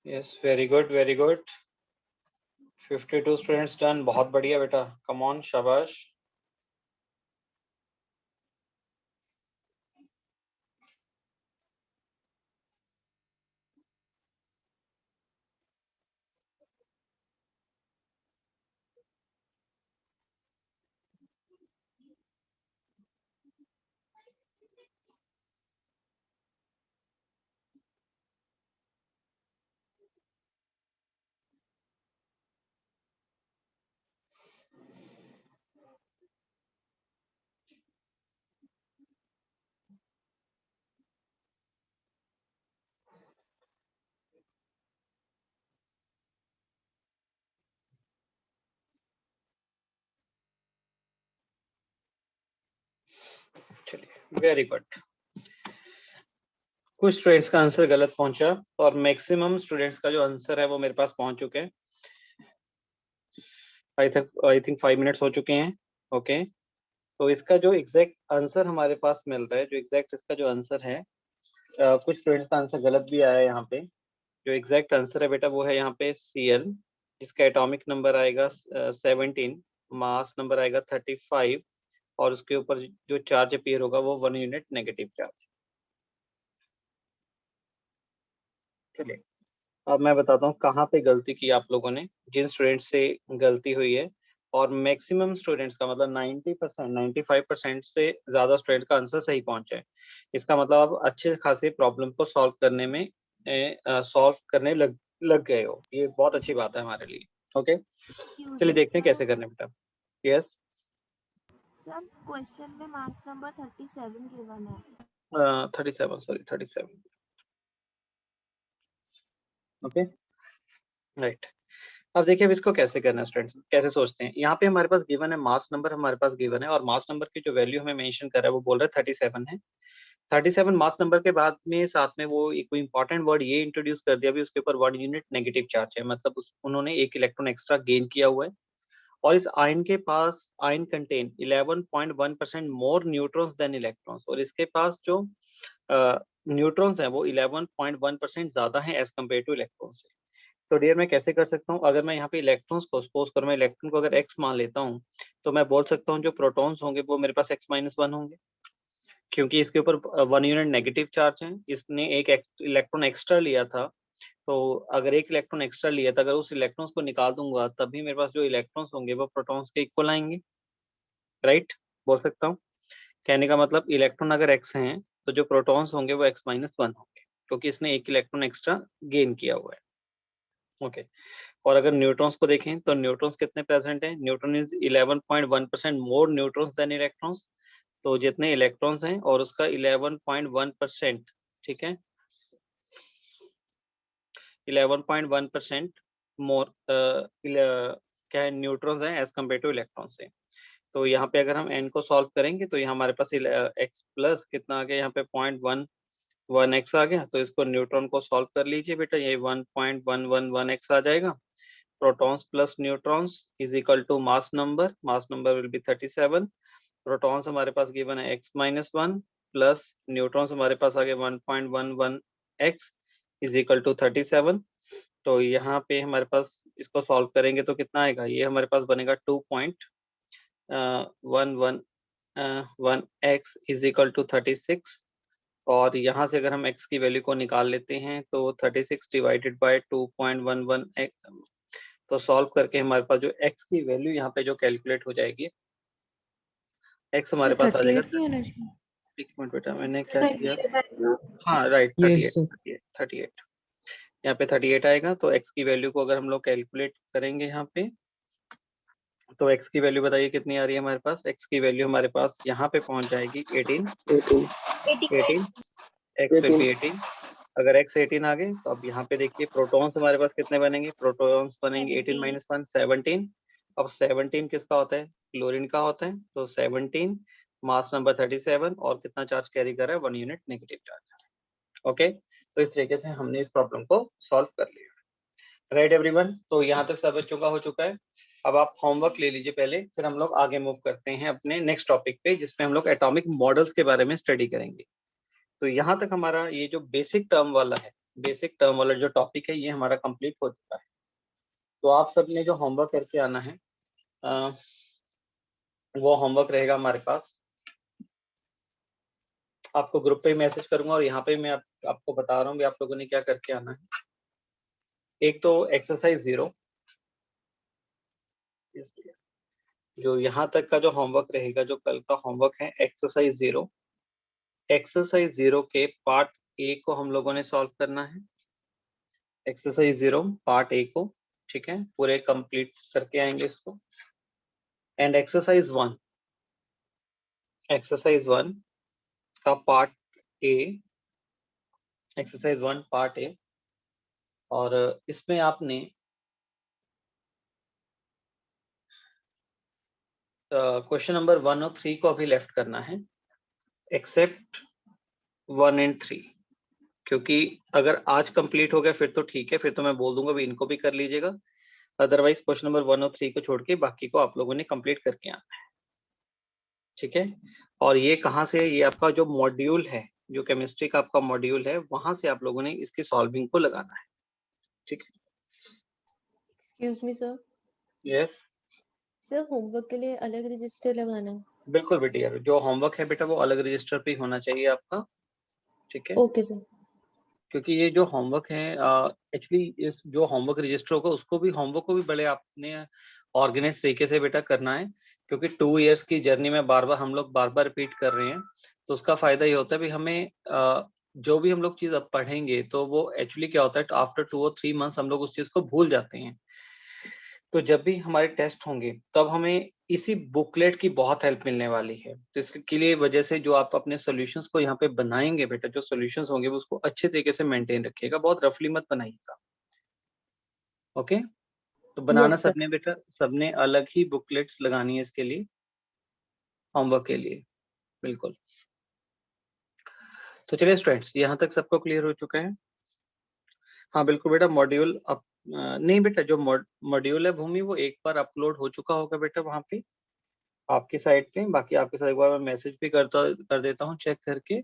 Yes, very good, very good. 52 students done, बहुत बढ़िया बेटा, कम ऑन, शाबाश। चलिए, वेरी गुड। कुछ स्टूडेंट्स का आंसर गलत पहुंचा और मैक्सिमम स्टूडेंट्स का जो आंसर है वो मेरे पास पहुंच चुके हैं। आई थिंक 5 मिनट्स हो चुके हैं। ओके, तो इसका जो एग्जैक्ट आंसर हमारे पास मिल रहा है, जो एग्जैक्ट इसका जो आंसर है, कुछ स्टूडेंट्स का आंसर गलत भी आया है यहाँ पे। जो एग्जैक्ट आंसर है बेटा वो है यहाँ पे Cl, जिसका एटॉमिक नंबर आएगा 17, मास नंबर आएगा 35 और उसके ऊपर जो चार्ज अपीयर होगा वो 1 यूनिट नेगेटिव चार्ज। चलिए, अब मैं बताता हूँ कहाँ पे गलती की आप लोगों ने, जिन स्टूडेंट्स से गलती हुई है। और मैक्सिमम स्टूडेंट्स का मतलब 90%, 95% से ज्यादा स्टूडेंट का आंसर सही पहुंचा है। इसका मतलब आप अच्छे खासे प्रॉब्लम को सॉल्व करने में सॉल्व करने लग गए हो, ये बहुत अच्छी बात है हमारे लिए। ओके, चलिए देखते हैं कैसे करने बेटा। यस,
सर क्वेश्चन में मास नंबर 37 गिवन है।
37, सॉरी 37। Okay, right. अब देखिए अब इसको कैसे करना है स्टूडेंट्स, कैसे सोचते हैं। यहाँ पे हमारे पास गिवन है मास नंबर, हमारे पास गिवन है और मास नंबर की जो वैल्यू हमें मेंशन कर रहा है वो बोल रहा है 37 है। 37 मास नंबर के बाद में साथ में वो एक इंपॉर्टेंट वर्ड ये इंट्रोड्यूस कर दिया भी, उसके ऊपर 1 यूनिट नेगेटिव चार्ज है, मतलब उन्होंने 1 इलेक्ट्रॉन एक्स्ट्रा गेन किया हुआ है। और इस आयन के पास, ion contain 11.1% more neutrons than electrons, और इसके पास जो न्यूट्रॉन्स है वो 11.1% ज्यादा है एज कम्पेयर टू इलेक्ट्रॉन्स से। तो डियर मैं कैसे कर सकता हूँ, अगर मैं यहाँ पे इलेक्ट्रॉन्स को सपोज करूँ, मैं इलेक्ट्रॉन को अगर x मान लेता हूँ, तो मैं बोल सकता हूँ जो प्रोटॉन्स होंगे वो मेरे पास x-1 होंगे, क्योंकि इसके ऊपर 1 यूनिट नेगेटिव चार्ज है। इसने एक इलेक्ट्रॉन एक्स्ट्रा लिया था, तो अगर एक इलेक्ट्रॉन एक्स्ट्रा लिया था, अगर उस इलेक्ट्रॉन्स को निकाल दूंगा तभी मेरे पास जो इलेक्ट्रॉन्स होंगे वो प्रोटॉन्स के इक्वल आएंगे, राइट, बोल सकता हूँ। कहने का मतलब इलेक्ट्रॉन अगर x हैं तो जो प्रोटॉन्स होंगे वो x-1 होंगे, क्योंकि इसने एक इलेक्ट्रॉन एक्स्ट्रा गेन किया हुआ है। ओके, और अगर न्यूट्रॉन्स को देखें तो न्यूट्रॉन्स कितने प्रेजेंट हैं, neutron is 11.1% more neutrons than electrons. तो जितने इलेक्ट्रॉन्स हैं और उसका 11.1%, ठीक है, 11.1% मोर क्या है, न्यूट्रॉन्स हैं एज कम्पेयर टू इलेक्ट्रॉन्स से। तो यहाँ पे अगर हम n को सॉल्व करेंगे तो यहाँ हमारे पास x प्लस कितना आ गया, यहाँ पे 0.11x आ गया। तो इसको न्यूट्रॉन को सॉल्व कर लीजिए बेटा, ये 1.111x आ जाएगा। Protons plus neutrons is equal to mass number will be 37। Protons हमारे पास गिवन है x-1 प्लस न्यूट्रॉन्स हमारे पास आ गए 1.11x इज इक्वल टू 37। तो यहाँ पे हमारे पास इसको सॉल्व करेंगे तो कितना आएगा, ये हमारे पास बनेगा 2.11x इज इक्वल टू 36। और यहाँ से अगर हम x की वैल्यू को निकाल लेते हैं तो 36 डिवाइडेड बाय 2.11x, तो सॉल्व करके हमारे पास जो x की वैल्यू यहाँ पे जो कैलकुलेट हो जाएगी, x हमारे पास आ जाएगा। एक मिनट बेटा, मैंने क्या किया, हाँ राइट, 38 यहाँ पे 38 आएगा। तो x की वैल्यू को अगर हम लोग कैलकुलेट करेंगे यहाँ पे, तो x की वैल्यू बताइए कितनी आ रही है हमारे पास। x की वैल्यू हमारे पास यहाँ पे पहुंच जाएगी 18, x विल बी 18। अगर x 18 आ गए तो अब यहाँ पे देखिए प्रोटॉन्स हमारे पास कितने बनेंगे, प्रोटॉन्स बनेंगे 18 माइनस 1 17। अब 17 किसका होता है, क्लोरीन का होता है। तो 17 मास नंबर 37 और कितना चार्ज कैरी कर रहा है, 1 यूनिट नेगेटिव चार्ज। ओके, तो इस तरीके से हमने इस प्रॉब्लम को सॉल्व कर लिया, राइट एवरीवन। तो यहाँ तक सब बच्चों का हो चुका है। अब आप होमवर्क ले लीजिए पहले, फिर हम लोग आगे मूव करते हैं अपने नेक्स्ट टॉपिक पे, जिसमें हम लोग एटॉमिक मॉडल्स के बारे में स्टडी करेंगे। तो यहाँ तक हमारा ये जो बेसिक टर्म वाला है, बेसिक टर्म वाला जो टॉपिक है, ये हमारा कंप्लीट हो चुका है। तो आप सबने जो होमवर्क करके आना है, वो होमवर्क रहेगा हमारे पास। आपको ग्रुप पे मैसेज करूंगा और यहाँ पे मैं आपको बता रहा हूँ भी आप लोगों ने क्या करके आना है। एक तो एक्सरसाइज 0, जो यहाँ तक का जो होमवर्क रहेगा, जो कल का होमवर्क है एक्सरसाइज 0। एक्सरसाइज 0 के पार्ट ए को हम लोगों ने सॉल्व करना है। एक्सरसाइज 0 पार्ट ए को, ठीक है, पूरे कंप्लीट करके आएंगे इसको। एंड एक्सरसाइज 1 का part A, exercise 1 part A, और इसमें आपने क्वेश्चन नंबर 1 और 3 को अभी लेफ्ट करना है, एक्सेप्ट 1 एंड 3, क्योंकि अगर आज कंप्लीट हो गया फिर तो ठीक है, फिर तो मैं बोल दूंगा भी इनको भी कर लीजिएगा। अदरवाइज क्वेश्चन नंबर 1 और 3 को छोड़ के बाकी को आप लोगों ने कंप्लीट करके आना है, ठीक है। और ये कहाँ से, ये आपका जो मॉड्यूल है, जो केमिस्ट्री का आपका मॉड्यूल है, वहां से आप लोगों ने इसकी सॉल्विंग को लगाना है, ठीक है।
Excuse me sir,
yes,
sir homework के लिए अलग रजिस्टर लगाना है?
बिल्कुल बेटा, जो होमवर्क है बेटा वो अलग रजिस्टर पे होना चाहिए आपका, ठीक है।
Okay sir.
क्योंकि ये जो होमवर्क है, एक्चुअली इस जो होमवर्क रजिस्टर होगा उसको भी, होमवर्क को भी बड़े आपने ऑर्गेनाइज तरीके से बेटा करना है, क्योंकि 2 इयर्स की जर्नी में हम लोग बार बार रिपीट कर रहे हैं। तो उसका फायदा ये होता है भी हमें जो भी हम लोग चीज अब पढ़ेंगे तो वो एक्चुअली क्या होता है, आफ्टर 2 और 3 मंथ्स हम लोग उस चीज को भूल जाते हैं। तो जब भी हमारे टेस्ट होंगे तब हमें इसी बुकलेट की बहुत हेल्प मिलने वाली है। तो इसके लिए वजह से जो आप अपने सॉल्यूशंस को यहाँ पे बनाएंगे बेटा, जो सॉल्यूशंस होंगे वो उसको अच्छे तरीके से मेंटेन रखिएगा, बहुत रफली मत बनाइएगा, ओके। तो बनाना
यस सर।
सबने बेटा, सबने अलग ही बुकलेट्स लगानी है इसके लिए, होमवर्क के लिए, बिल्कुल। तो चलिए स्टूडेंट्स, यहाँ तक सबको क्लियर हो चुका है? हाँ बिल्कुल बेटा, मॉड्यूल अब नहीं बेटा, जो मॉड्यूल है भूमि वो एक बार अपलोड हो चुका होगा बेटा वहाँ पे आपकी साइट पे। बाकी आपके साथ एक बार मैं मैसेज भी कर देता हूँ, चेक करके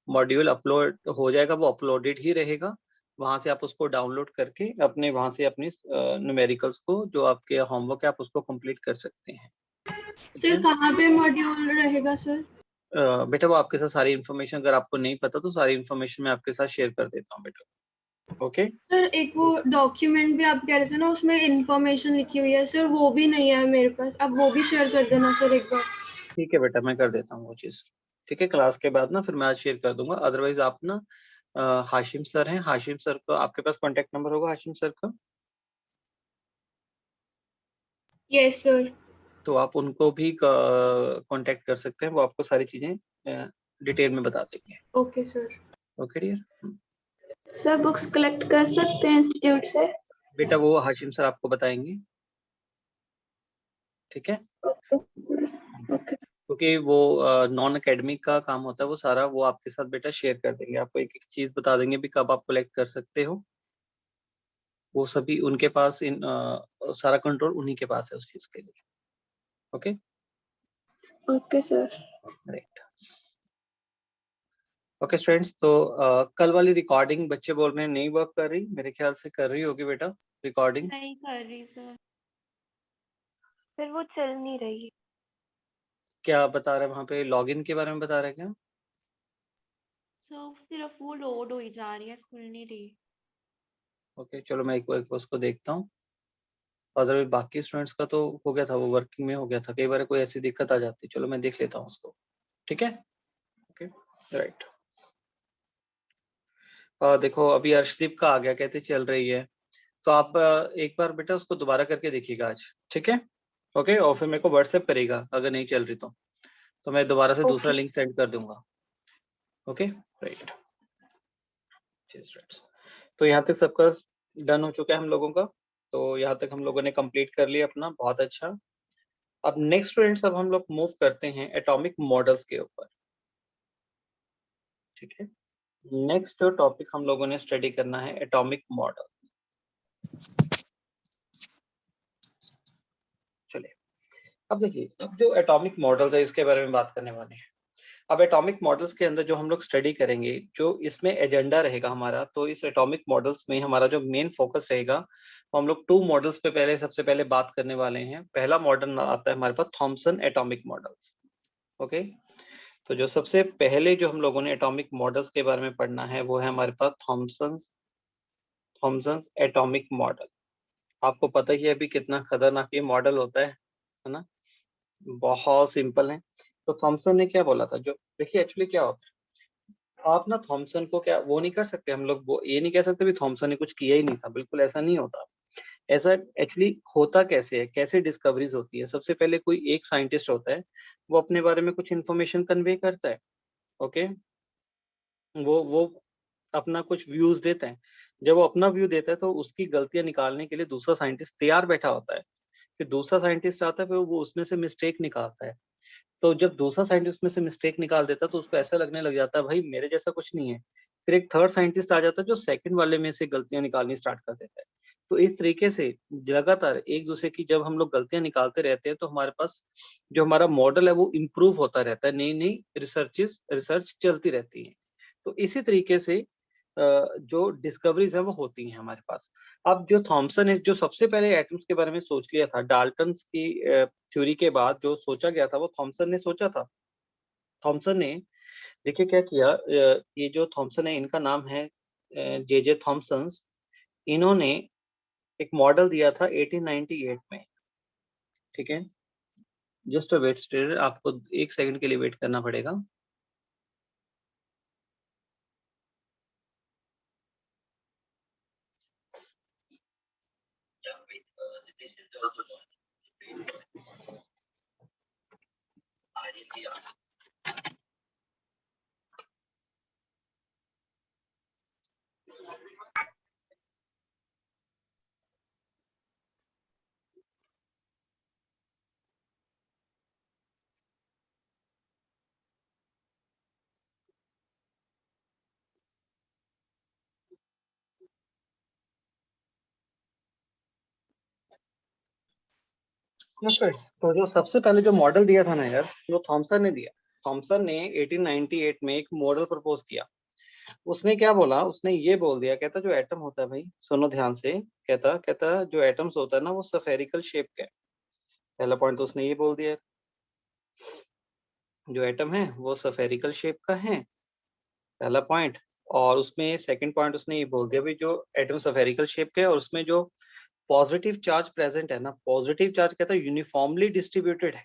मॉड्यूल अपलोड हो जाएगा, वो अपलोडेड ही रहेगा। वहां से आप उसको डाउनलोड करके अपने वहां से अपनी न्यूमेरिकल्स को, जो आपके होमवर्क है, आप उसको कंप्लीट कर सकते हैं, ठीक
सर
है।
कहाँ पे मॉड्यूल रहेगा सर?
बेटा वो आपके साथ सारी इन्फॉर्मेशन, अगर आपको नहीं पता तो सारी इन्फॉर्मेशन मैं आपके साथ शेयर कर देता हूँ बेटा, ओके।
सर एक वो डॉक्यूमेंट भी आप कह रहे थे ना, उसमें इंफॉर्मेशन लिखी हुई है सर, वो भी नहीं है मेरे पास, आप वो भी शेयर कर देना सर एक बार।
ठीक है बेटा, मैं कर देता हूँ वो चीज, ठीक है। क्लास के बाद ना फिर मैं आज शेयर कर दूंगा। अदरवाइज आप ना हाशिम सर हैं, हाशिम सर को, आपके पास कॉन्टेक्ट नंबर होगा हाशिम सर का,
यस सर।
तो आप उनको भी कांटेक्ट कर सकते हैं, वो आपको सारी चीजें डिटेल में बता देंगे,
okay sir.
Okay dear.
Sir books collect कर सकते हैं इंस्टीट्यूट से?
बेटा वो हाशिम सर आपको बताएंगे, ठीक है,
ओके सर। ओके।
क्योंकि वो नॉन एकेडमिक का काम होता है, वो सारा वो आपके साथ बेटा शेयर कर देंगे, आपको एक एक चीज बता देंगे भी कब आप कलेक्ट कर सकते हो, वो सभी उनके पास, इन सारा कंट्रोल उन्हीं के पास है उस चीज के लिए, okay.
Okay sir.
Right, okay students. तो कल वाली रिकॉर्डिंग बच्चे बोल रहे हैं नहीं वर्क कर रही, मेरे ख्याल से कर रही होगी बेटा रिकॉर्डिंग।
नहीं कर रही सर।
फिर वो चल नहीं रही।
क्या बता रहे हैं वहाँ पे, लॉगिन के बारे में बता रहे हैं क्या?
सर सिर्फ वो लोड हो ही जा रही है, खुल नहीं रही।
ओके चलो, मैं एक बार उसको देखता हूँ। और बाकी स्टूडेंट्स का तो हो गया था, वो वर्किंग में हो गया था, कई बार कोई ऐसी दिक्कत आ जाती है, चलो मैं देख लेता हूँ उसको, ठीक है, ओके राइट। देखो अभी अर्शदीप का आ गया, कहते चल रही है, तो आप एक बार बेटा उसको दोबारा करके देखिएगा आज, ठीक है, ओके। और फिर मेरे को व्हाट्सएप करेगा अगर नहीं चल रही तो मैं दोबारा से दूसरा लिंक सेंड कर दूंगा, ओके राइट। तो यहाँ तक सबका डन हो चुका है हम लोगों का, तो यहाँ तक हम लोगों ने कंप्लीट कर लिया अपना, बहुत अच्छा। अब नेक्स्ट स्टूडेंट्स, अब हम लोग मूव करते हैं एटॉमिक मॉडल्स के ऊपर, ठीक है। नेक्स्ट जो टॉपिक हम लोगों ने स्टडी करना है एटॉमिक मॉडल। अब देखिए, अब जो एटॉमिक मॉडल्स है इसके बारे में बात करने वाले हैं। अब एटॉमिक मॉडल्स के अंदर जो हम लोग स्टडी करेंगे, जो इसमें एजेंडा रहेगा हमारा, तो इस एटॉमिक मॉडल्स में हमारा जो मेन फोकस रहेगा, वो हम लोग 2 मॉडल्स पे पहले सबसे पहले बात करने वाले हैं। पहला मॉडल आता है हमारे पास थॉमसन एटॉमिक मॉडल्स। ओके, तो जो सबसे पहले जो हम लोगों ने एटॉमिक मॉडल्स के बारे में पढ़ना है वो है हमारे पास थॉमसन एटॉमिक मॉडल। आपको पता ही है अभी कितना खतरनाक ये मॉडल होता है ना, बहुत सिंपल है। तो थॉमसन ने क्या बोला था, जो देखिए एक्चुअली क्या होता है, आप ना थॉमसन को क्या वो नहीं कर सकते, हम लोग वो ये नहीं कह सकते भी थॉमसन ने कुछ किया ही नहीं था, बिल्कुल ऐसा नहीं होता। ऐसा एक्चुअली होता कैसे है, कैसे डिस्कवरीज होती है। सबसे पहले कोई एक साइंटिस्ट होता है, वो अपने बारे में कुछ इन्फॉर्मेशन कन्वे करता है। ओके, वो अपना कुछ व्यूज देता है। जब वो अपना व्यू देता है तो उसकी गलतियां निकालने के लिए दूसरा साइंटिस्ट तैयार बैठा होता है। फिर दूसरा साइंटिस्ट आता है, फिर वो उसमें से मिस्टेक निकालता है। तो जब दूसरा साइंटिस्ट में से मिस्टेक निकाल देता है तो उसको ऐसा लगने लग जाता है भाई मेरे जैसा कुछ नहीं है। फिर एक थर्ड साइंटिस्ट आ जाता है जो सेकंड वाले में से गलतियां निकालनी स्टार्ट कर देता है। तो इस तरीके से लगातार एक दूसरे की जब हम लोग गलतियां निकालते रहते हैं तो हमारे पास जो हमारा मॉडल है वो इम्प्रूव होता रहता है, नई नई रिसर्च चलती रहती है। तो इसी तरीके से जो डिस्कवरीज है वो होती हैं हमारे पास। अब जो थॉमसन है, जो सबसे पहले एटम्स के बारे में सोच लिया था, डाल्टन की थ्योरी के बाद जो सोचा गया था वो थॉमसन ने सोचा था। थॉमसन ने देखिए क्या किया, ये जो थॉमसन है इनका नाम है जे थॉमसन। इन्होंने एक मॉडल दिया था 1898 में। ठीक है, जस्ट वेट, आपको 1 सेकंड के लिए वेट करना पड़ेगा। तो जो सबसे पहले जो मॉडल दिया था ना यार, वो थॉमसन ने दिया। थॉमसन ने 1898 में एक मॉडल प्रपोज किया। उसने क्या बोला, उसने ये बोल दिया, कहता जो एटम होता है भाई, सुनो ध्यान से, कहता कहता जो एटम्स होता है ना वो सफेरिकल शेप का है। पहला पॉइंट तो उसने ये बोल दिया, जो एटम है वो सफेरिकल शेप का है, पहला पॉइंट। और उसमें सेकंड पॉइंट उसने ये बोल दिया भाई जो एटम सफेरिकल शेप के है और उसमें जो पॉजिटिव चार्ज प्रेजेंट है ना, पॉजिटिव चार्ज कहता है यूनिफॉर्मली डिस्ट्रीब्यूटेड है।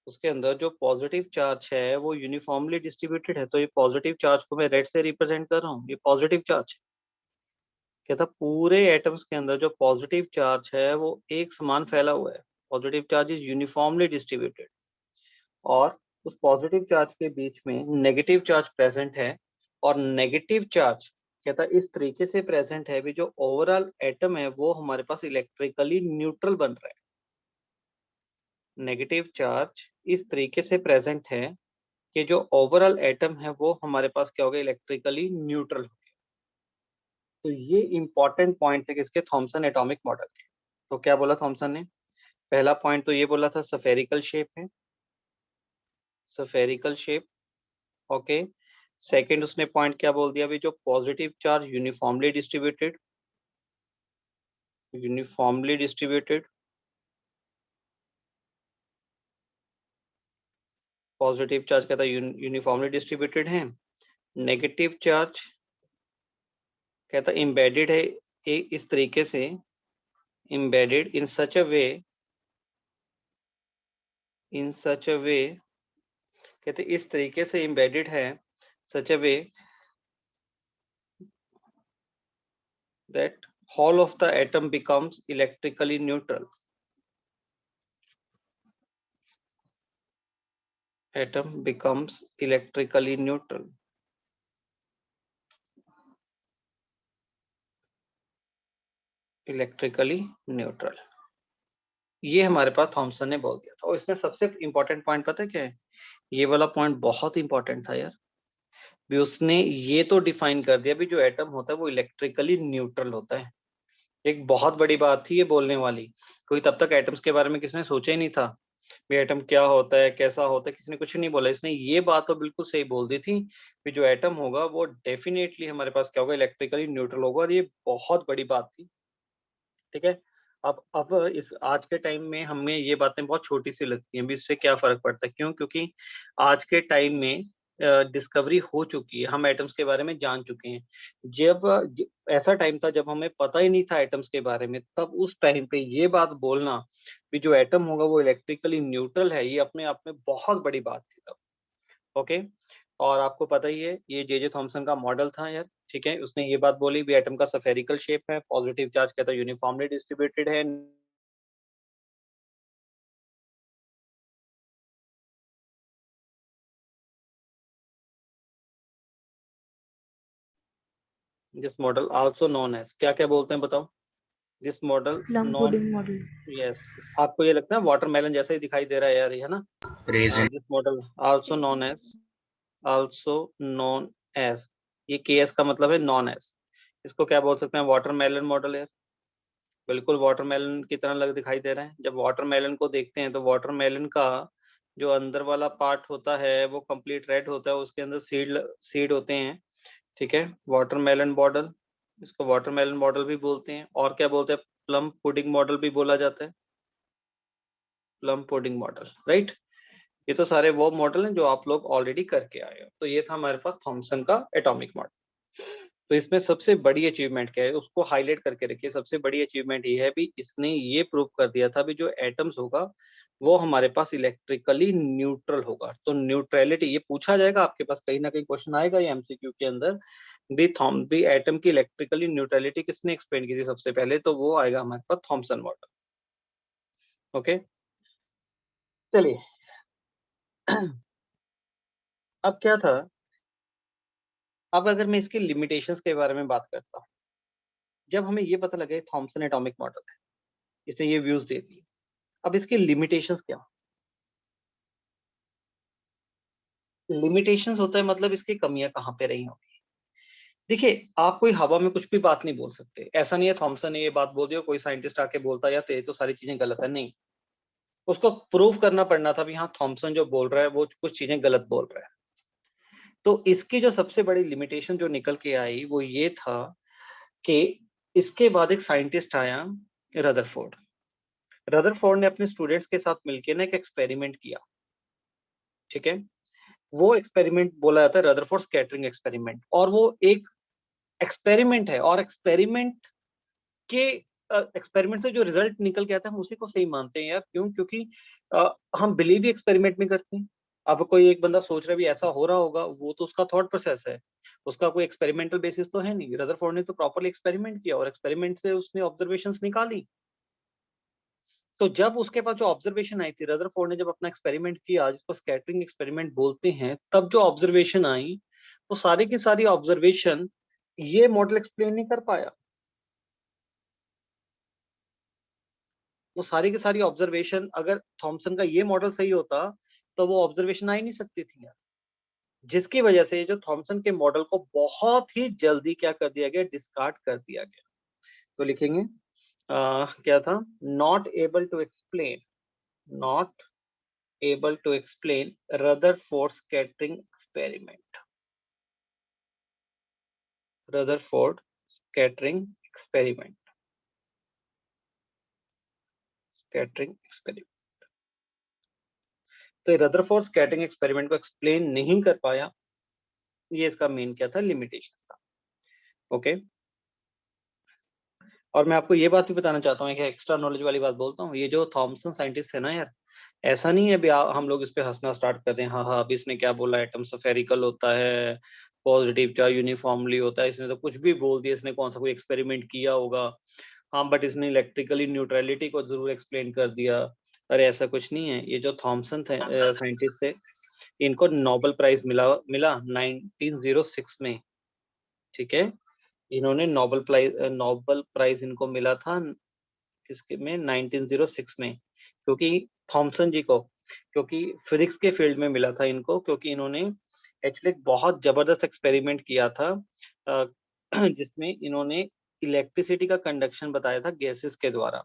उसके अंदर जो पॉजिटिव चार्ज है वो यूनिफॉर्मली डिस्ट्रीब्यूटेड है। तो ये पॉजिटिव चार्ज को मैं रेड से रिप्रेजेंट कर रहा हूँ, ये पॉजिटिव चार्ज है। कहता पूरे एटम्स के अंदर जो पॉजिटिव चार्ज है वो एक समान फैला हुआ है, positive charge is uniformly distributed. और उस पॉजिटिव चार्ज के बीच में नेगेटिव चार्ज प्रेजेंट है। और नेगेटिव चार्ज कहता इस तरीके से प्रेजेंट है भी जो ओवरऑल एटम है वो हमारे पास इलेक्ट्रिकली न्यूट्रल बन रहा है। नेगेटिव चार्ज इस तरीके से प्रेजेंट है कि जो ओवरऑल एटम है वो हमारे पास क्या हो गया, इलेक्ट्रिकली न्यूट्रल हो गया। तो ये इंपॉर्टेंट पॉइंट है किसके, थॉमसन एटॉमिक मॉडल के। तो क्या बोला थॉमसन ने, पहला पॉइंट तो ये बोला था सफेरिकल शेप है, सफेरिकल शेप। ओके, सेकंड उसने पॉइंट क्या बोल दिया भी जो positive charge uniformly distributed, uniformly distributed, positive charge कहता है यूनिफॉर्मली डिस्ट्रीब्यूटेड है। नेगेटिव चार्ज कहता एम्बेडेड है इस तरीके से, embedded in such a way, in such a way, कहते इस तरीके से embedded है, such a way that whole of the atom becomes electrically neutral. Atom becomes electrically neutral. Electrically neutral. ये हमारे पास थॉमसन ने बोल दिया था। और इसमें सबसे इंपॉर्टेंट पॉइंट पता है क्या है, ये वाला पॉइंट बहुत इंपॉर्टेंट था यार। भी उसने ये तो डिफाइन कर दिया भी जो एटम होता है वो इलेक्ट्रिकली न्यूट्रल होता है। एक बहुत बड़ी बात थी ये बोलने वाली। क्योंकि तब तक एटम्स के बारे में किसी ने सोचा ही नहीं था, भी एटम क्या होता है, कैसा होता है, किसी ने कुछ नहीं बोला। इसने ये बात तो बिल्कुल सही बोल दी थी कि जो एटम होगा वो डेफिनेटली हमारे पास क्या होगा, इलेक्ट्रिकली न्यूट्रल होगा, और ये बहुत बड़ी बात थी। ठीक है। अब इस आज के टाइम में हमें ये बातें बहुत छोटी सी लगती हैं, भी इससे क्या फर्क पड़ता है, क्यों? क्योंकि आज के टाइम में डिस्कवरी हो चुकी है, हम एटम्स के बारे में जान चुके हैं। ऐसा टाइम था जब हमें पता ही नहीं था एटम्स के बारे में, तब उस टाइम पे ये बात बोलना कि जो एटम होगा वो इलेक्ट्रिकली न्यूट्रल है, ये अपने आप में बहुत बड़ी बात थी तब। ओके। और आपको पता ही है, ये जे थॉमसन का मॉडल था यार। ठीक है, उसने ये बात बोली भी एटम का स्फेरिकल शेप है, पॉजिटिव चार्ज कहता है यूनिफॉर्मली डिस्ट्रीब्यूटेड है। This model also known as, क्या क्या बोलते हैं बताओ? This model
plum
non,
pudding model.
Yes. आपको ये लगता है वाटरमेलन जैसा ही दिखाई दे रहा है यार, ये है ना? This model also known as, also known as, ये के एस का मतलब है नॉन एज। इसको क्या बोल सकते हैं? वाटरमेलन मॉडल है। बिल्कुल वाटरमेलन की तरह लग दिखाई दे रहा है। जब वाटरमेलन को देखते हैं तो वाटरमेलन का जो अंदर वाला पार्ट होता है वो कंप्लीट रेड होता है, उसके अंदर सीड होते हैं। ठीक है, वाटरमेलन मॉडल, इसको वाटरमेलन मॉडल भी बोलते हैं। और क्या बोलते हैं? प्लम पुडिंग मॉडल भी बोला जाता है, प्लम पुडिंग मॉडल, राइट। ये तो सारे वो मॉडल हैं जो आप लोग ऑलरेडी करके आए हो। तो ये था हमारे पास थॉमसन का एटॉमिक मॉडल। तो इसमें सबसे बड़ी अचीवमेंट क्या है, उसको हाईलाइट करके रखिए। सबसे बड़ी अचीवमेंट ये है भी, इसने ये प्रूव कर दिया था भी जो एटम्स होगा वो हमारे पास इलेक्ट्रिकली न्यूट्रल होगा। तो न्यूट्रलिटी ये पूछा जाएगा आपके पास, कहीं ना कहीं क्वेश्चन आएगा ये एमसीक्यू के अंदर, भी एटम की इलेक्ट्रिकली न्यूट्रलिटी किसने एक्सप्लेन की थी सबसे पहले, तो वो आएगा हमारे पास थॉमसन मॉडल। ओके, चलिए। अब क्या था, अब अगर मैं इसके लिमिटेशंस के बारे में बात करता हूँ, जब हमें ये पता लगे थॉमसन एटॉमिक मॉडल है, इसने ये व्यूज दे दी, अब इसके लिमिटेशंस क्या? लिमिटेशंस होता है मतलब इसकी कमियां कहाँ पे रही होंगी। देखिए, आप कोई हवा में कुछ भी बात नहीं बोल सकते। ऐसा नहीं है थॉमसन ने ये बात बोल दी और कोई साइंटिस्ट आके बोलता या तेरी तो सारी चीजें गलत है, नहीं। उसको प्रूव करना पड़ना था भी हाँ थॉमसन जो बोल रहा है वो कुछ चीजें गलत बोल रहा है। तो इसकी जो सबसे बड़ी लिमिटेशन जो निकल के आई वो ये था कि इसके बाद एक साइंटिस्ट आया, रदरफोर्ड। रदरफोर्ड ने अपने स्टूडेंट्स के साथ मिलकर ना एक एक्सपेरिमेंट किया। ठीक है, वो एक्सपेरिमेंट बोला जाता है रदरफोर्ड स्कैटरिंग एक्सपेरिमेंट, और वो एक एक्सपेरिमेंट है, और एक्सपेरिमेंट के एक्सपेरिमेंट से जो रिजल्ट निकल के आता है हम उसी को सही मानते हैं यार। क्यों? क्योंकि हम बिलीव ही एक्सपेरिमेंट में करते हैं। अब कोई एक बंदा सोच रहा है भी ऐसा हो रहा होगा, वो तो उसका थॉट प्रोसेस है, उसका कोई एक्सपेरिमेंटल बेसिस तो है नहीं। रदरफोर्ड ने तो प्रॉपर्ली एक्सपेरिमेंट किया और एक्सपेरिमेंट से उसने ऑब्जर्वेशंस निकाली। तो जब उसके पास जो ऑब्जर्वेशन आई थी, रदरफोर्ड ने जब अपना एक्सपेरिमेंट किया जिसको स्कैटरिंग एक्सपेरिमेंट बोलते हैं, तब जो ऑब्जर्वेशन आई वो सारी की सारी ऑब्जर्वेशन ये मॉडल एक्सप्लेन नहीं कर पाया। वो सारी की सारी ऑब्जर्वेशन, अगर थॉमसन का ये मॉडल सही होता तो वो ऑब्जर्वेशन आ ही नहीं सकती थी यार। जिसकी वजह से जो थॉमसन के मॉडल को बहुत ही जल्दी क्या कर दिया गया, डिस्कार्ड कर दिया गया। तो लिखेंगे क्या था, not able to explain, not able to explain Rutherford scattering experiment. Rutherford scattering experiment. Scattering experiment. तो रदरफोर्ड स्कैटरिंग एक्सपेरिमेंट को एक्सप्लेन नहीं कर पाया, ये इसका मेन क्या था, लिमिटेशन था। ओके, और मैं आपको ये बात भी बताना चाहता हूँ कि एक्स्ट्रा नॉलेज वाली बात बोलता हूँ, ये जो थॉमसन साइंटिस्ट है ना यार, ऐसा नहीं है अभी हम लोग इस पे हंसना स्टार्ट कर दें, हाँ हाँ अभी इसने क्या बोला, एटम स्फेरिकल होता है, पॉजिटिव चार्ज यूनिफॉर्मली होता है, इसने तो कुछ भी बोल दिया, इसने कौन सा कोई एक्सपेरिमेंट किया होगा। हाँ बट इसने इलेक्ट्रिकली न्यूट्रलिटी को जरूर एक्सप्लेन कर दिया। अरे ऐसा कुछ नहीं है। ये जो थॉमसन साइंटिस्ट थे, इनको नोबेल प्राइज मिला मिला 1906 में। ठीक है, इन्होंने नोबेल प्राइज इनको मिला था किसके में, 1906 में। क्योंकि थॉमसन जी को, क्योंकि फिजिक्स के फील्ड में मिला था इनको, क्योंकि इन्होंने एक्चुअली बहुत जबरदस्त एक्सपेरिमेंट किया था जिसमें इन्होंने इलेक्ट्रिसिटी का कंडक्शन बताया था गैसेस के द्वारा।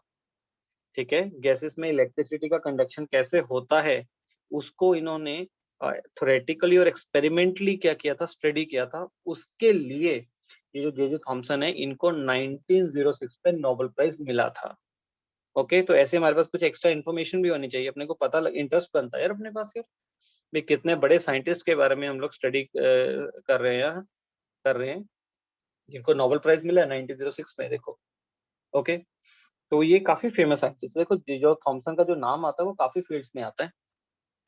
ठीक है, गैसेस में इलेक्ट्रिसिटी का कंडक्शन कैसे होता है उसको इन्होंने थ्योरेटिकली और एक्सपेरिमेंटली क्या किया था, स्टडी किया था। उसके लिए ये जो जे थॉमसन है, इनको 1906 में नोबेल प्राइज मिला था। ओके, तो ऐसे हमारे पास कुछ एक्स्ट्रा इन्फॉर्मेशन भी होनी चाहिए, अपने को पता इंटरेस्ट बनता है यार अपने पास यार, भी कितने बड़े साइंटिस्ट के बारे में हम लोग स्टडी कर रहे हैं जिनको नोबेल प्राइज मिला है 1906 में, देखो। ओके, तो ये काफी फेमस साइंटिस्ट, देखो जो थॉमसन का जो नाम आता है वो काफी फील्ड्स में आता है,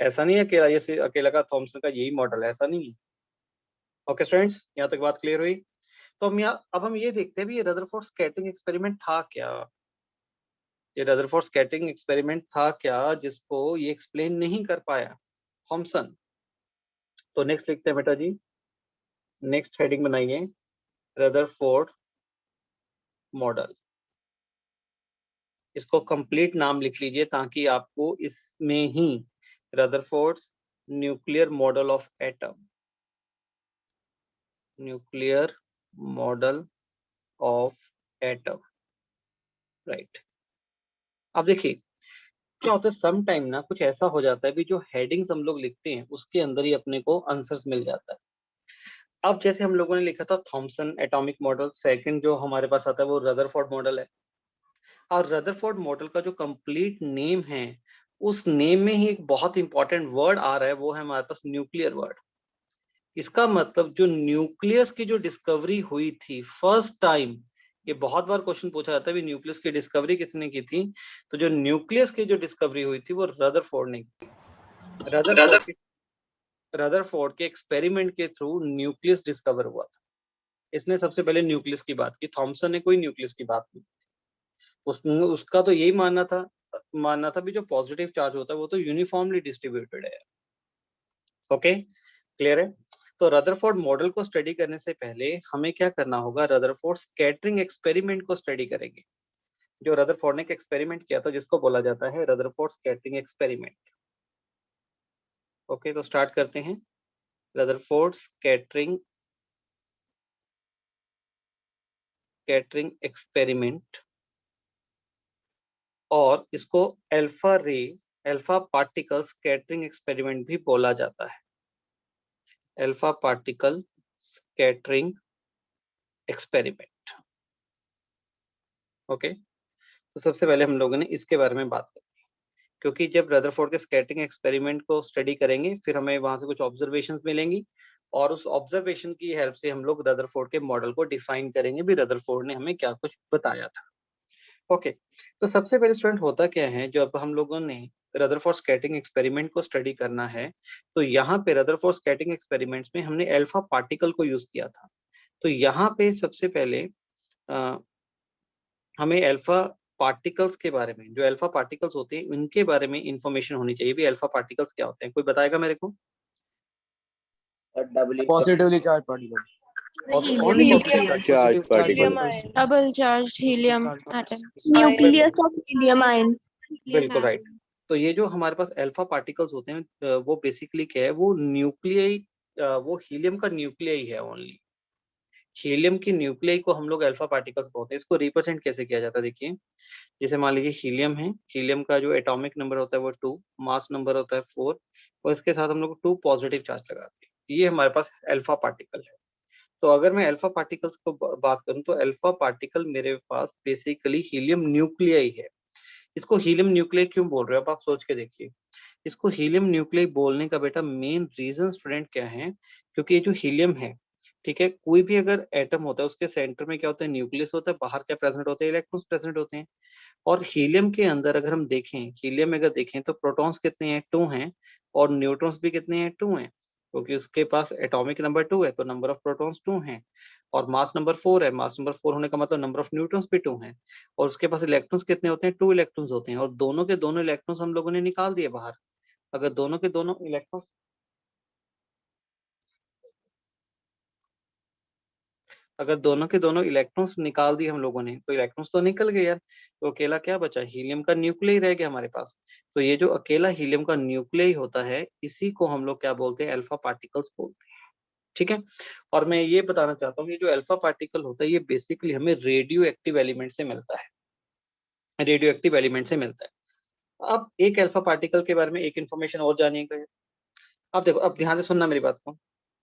ऐसा नहीं है अकेला ये अकेला का थॉमसन का यही मॉडल है, ऐसा नहीं है। ओके स्टूडेंट्स, यहाँ तक बात क्लियर हुई? तो अब हम ये देखते हैं भी ये रदरफोर्ड स्कैटरिंग एक्सपेरिमेंट था क्या, ये रदरफोर्ड स्कैटरिंग एक्सपेरिमेंट था क्या जिसको ये एक्सप्लेन नहीं कर पाया थॉमसन। तो नेक्स्ट लिखते हैं बेटा जी, नेक्स्ट हेडिंग बनाइए, रदरफोर्ड मॉडल। इसको कंप्लीट नाम लिख लीजिए ताकि आपको इसमें ही Rutherford's nuclear model of atom, nuclear model of atom, right. अब देखिए क्या होता है, सम टाइम ना कुछ ऐसा हो जाता है भी जो हेडिंग्स हम लोग लिखते हैं उसके अंदर ही अपने को आंसर्स मिल जाता है। अब जैसे हम लोगों ने लिखा था थॉमसन एटॉमिक मॉडल, सेकंड जो हमारे पास आता है वो रदरफोर्ड मॉडल है। और रदरफोर्ड मॉडल का जो कंप्लीट नेम है, उस नेम में ही एक बहुत इंपॉर्टेंट वर्ड आ रहा है, वो है हमारे पास न्यूक्लियर वर्ड। इसका मतलब जो न्यूक्लियस की जो डिस्कवरी हुई थी फर्स्ट टाइम, ये बहुत बार क्वेश्चन पूछा जाता है भी न्यूक्लियस की डिस्कवरी किसने की थी, तो जो न्यूक्लियस की जो डिस्कवरी हुई थी वो रदरफोर्ड ने की। रदरफोर्ड के एक्सपेरिमेंट के थ्रू न्यूक्लियस डिस्कवर हुआ था, इसने सबसे पहले न्यूक्लियस की बात की, थॉमसन ने कोई न्यूक्लियस की बात नहीं। उसका तो यही मानना था भी जो पॉजिटिव चार्ज होता है वो तो यूनिफॉर्मली डिस्ट्रीब्यूटेड है। ओके, क्लियर है? तो रदरफोर्ड मॉडल को स्टडी करने से पहले हमें क्या करना होगा, रदरफोर्ड स्कैटरिंग एक्सपेरिमेंट को स्टडी करेंगे। जो रदरफोर्ड ने एक एक्सपेरिमेंट किया था जिसको बोला जाता है रदरफोर्ड स्कैटरिंग एक्सपेरिमेंट। ओके, तो स्टार्ट करते हैं, रदरफोर्ड स्कैटरिंग एक्सपेरिमेंट, और इसको अल्फा पार्टिकल स्कैटरिंग एक्सपेरिमेंट भी बोला जाता है, alpha particle scattering experiment. Okay, तो सबसे पहले हम लोगों ने इसके बारे में बात करी, क्योंकि जब रदरफोर्ड के स्कैटरिंग एक्सपेरिमेंट को स्टडी करेंगे फिर हमें वहां से कुछ ऑब्जर्वेशंस मिलेंगी, और उस ऑब्जर्वेशन की हेल्प से हम लोग रदरफोर्ड के मॉडल को डिफाइन करेंगे भी रदरफोर्ड ने हमें क्या कुछ बताया था। ओके, तो सबसे पहले स्टूडेंट होता क्या है, जब हम लोगों ने रदरफोर्ड स्कैटरिंग एक्सपेरिमेंट को स्टडी करना है तो यहाँ पे रदरफोर्ड स्कैटरिंग एक्सपेरिमेंट्स में हमने अल्फा पार्टिकल को यूज किया था। तो यहाँ पे सबसे पहले हमें अल्फा पार्टिकल्स के बारे में, जो अल्फा पार्टिकल्स होते हैं उनके बारे में इंफॉर्मेशन होनी चाहिए भी, अल्फा पार्टिकल्स क्या होते हैं, कोई बताएगा मेरे को?
Positively charged particle.
Charged particle.
Double charged helium atom.
Nucleus of helium ion.
बिल्कुल राइट। तो ये जो हमारे पास अल्फा पार्टिकल्स होते हैं वो बेसिकली क्या है, वो न्यूक्लियई, वो हीलियम का न्यूक्लियई है ओनली। हीलियम की न्यूक्लियई को हम लोग अल्फा पार्टिकल्स बोलते हैं। इसको रिप्रेजेंट कैसे किया जाता है, देखिए जैसे मान लीजिए हीलियम है, हीलियम का जो एटॉमिक नंबर होता है वो 2, मास नंबर होता है 4, और इसके साथ हम लोग 2 पॉजिटिव चार्ज लगाते हैं, ये हमारे पास अल्फा पार्टिकल है। तो अगर मैं अल्फा पार्टिकल्स को बात करूं तो अल्फा पार्टिकल मेरे पास बेसिकली हीलियम न्यूक्लियई है। इसको हीलियम न्यूक्लियई क्यों बोल रहे हो आप सोच के देखिए। इसको हीलियम न्यूक्लियई बोलने का बेटा मेन रीजन स्टूडेंट क्या है, क्योंकि ये जो हीलियम है, ठीक है, कोई भी अगर एटम होता है उसके सेंटर में क्या होता है, न्यूक्लियस होता है, बाहर क्या प्रेजेंट होते हैं, इलेक्ट्रॉन्स प्रेजेंट होते हैं। और हीलियम के अंदर अगर हम देखें, हीलियम में अगर देखें तो प्रोटॉन्स कितने हैं, 2 हैं, और न्यूट्रॉन्स भी कितने हैं, 2 हैं, क्योंकि उसके पास एटॉमिक नंबर 2 है तो नंबर ऑफ प्रोटॉन्स 2 हैं, और मास नंबर 4 है, मास नंबर 4 होने का मतलब नंबर ऑफ न्यूट्रॉन्स भी 2 हैं, और उसके पास इलेक्ट्रॉन्स कितने होते हैं, 2 इलेक्ट्रॉन्स होते हैं, और दोनों के दोनों इलेक्ट्रॉन्स हम लोगों ने निकाल दिए बाहर। अगर दोनों के दोनों इलेक्ट्रॉन्स इलेक्ट्रॉन्स निकाल दिए हम लोगों ने तो इलेक्ट्रॉन्स तो निकल गए यार, तो अकेला क्या बचा, हीलियम का न्यूक्लियई रह गया हमारे पास। तो ये जो अकेला हीलियम का न्यूक्लियई होता है इसी को हम लोग क्या बोलते हैं, अल्फा पार्टिकल्स बोलते हैं। ठीक है, और मैं ये बताना चाहता हूँ ये जो अल्फा पार्टिकल होता है ये बेसिकली हमें रेडियो एक्टिव एलिमेंट से मिलता है। रेडियो एक्टिव एलिमेंट से मिलता है। अब एक अल्फा पार्टिकल के बारे में एक इंफॉर्मेशन और जानिएगा। अब देखो, अब ध्यान से सुनना मेरी बात को।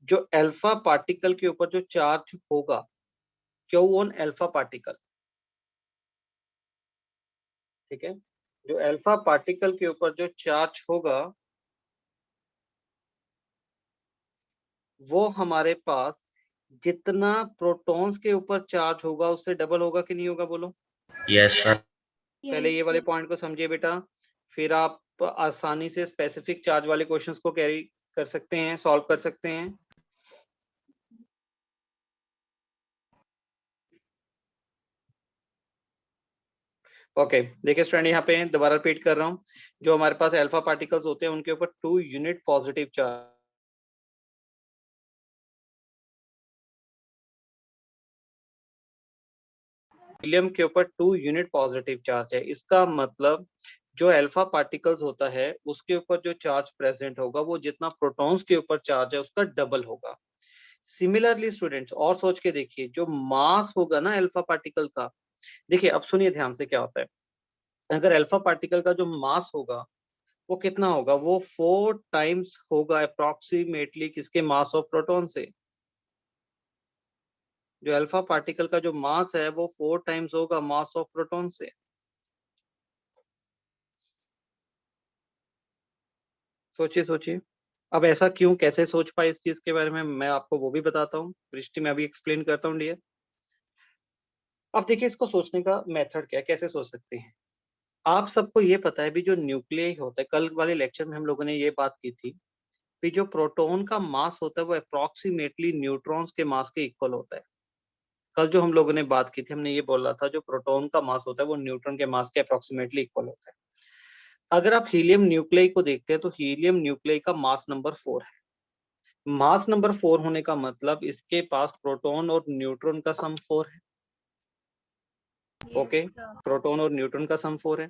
जो अल्फा पार्टिकल के ऊपर जो चार्ज होगा, क्यू ऑन अल्फा पार्टिकल, ठीक है, जो अल्फा पार्टिकल के ऊपर जो चार्ज होगा वो हमारे पास जितना प्रोटॉन्स के ऊपर चार्ज होगा उससे डबल होगा कि नहीं होगा, बोलो।
Yes, sir.
पहले ये
Yes,
वाले
sir.
पॉइंट को समझिए बेटा, फिर आप आसानी से स्पेसिफिक चार्ज वाले क्वेश्चंस को कैरी कर सकते हैं, सॉल्व कर सकते हैं। ओके, देखिए स्टूडेंट, यहाँ पे दोबारा रिपीट कर रहा हूँ, जो हमारे पास अल्फा पार्टिकल्स होते हैं उनके ऊपर 2 यूनिट पॉजिटिव चार्ज, हीलियम के ऊपर 2 यूनिट पॉजिटिव चार्ज है। इसका मतलब जो अल्फा पार्टिकल्स होता है उसके ऊपर जो चार्ज प्रेजेंट होगा वो जितना प्रोटॉन्स के ऊपर चार्ज है उसका डबल होगा। सिमिलरली स्टूडेंट्स, और सोच के देखिए, जो मास होगा ना अल्फा पार्टिकल का, देखिए अब सुनिए ध्यान से क्या होता है। अगर अल्फा पार्टिकल का जो मास होगा वो कितना होगा, वो 4 टाइम्स होगा अप्रोक्सीमेटली किसके, मास ऑफ प्रोटॉन से। जो अल्फा पार्टिकल का जो मास है वो 4 टाइम्स होगा मास ऑफ प्रोटॉन से। सोचिए सोचिए, अब ऐसा क्यों, कैसे सोच पाए इस चीज के बारे में, मैं आपको वो भी बताता हूँ, दृष्टि में अभी एक्सप्लेन करता हूँ डियर। अब देखिए इसको सोचने का मेथड क्या है, कैसे सोच सकते हैं। आप सबको ये पता है भी जो न्यूक्लियस होता है, कल वाले लेक्चर में हम लोगों ने ये बात की थी भी जो प्रोटॉन का मास होता है वो अप्रोक्सीमेटली न्यूट्रॉन्स के मास के इक्वल होता है। कल जो हम लोगों ने बात की थी, हमने ये बोला था जो प्रोटॉन का मास होता है वो न्यूट्रॉन के मास के अप्रोक्सीमेटली इक्वल होता है। अगर आप हीलियम न्यूक्लियस को देखते हैं तो हीलियम न्यूक्लियस का मास नंबर 4 है। मास नंबर 4 होने का मतलब इसके पास प्रोटॉन और न्यूट्रॉन का सम 4 है। Okay,
Yes, sir.
प्रोटॉन और न्यूट्रॉन का सम 4 है।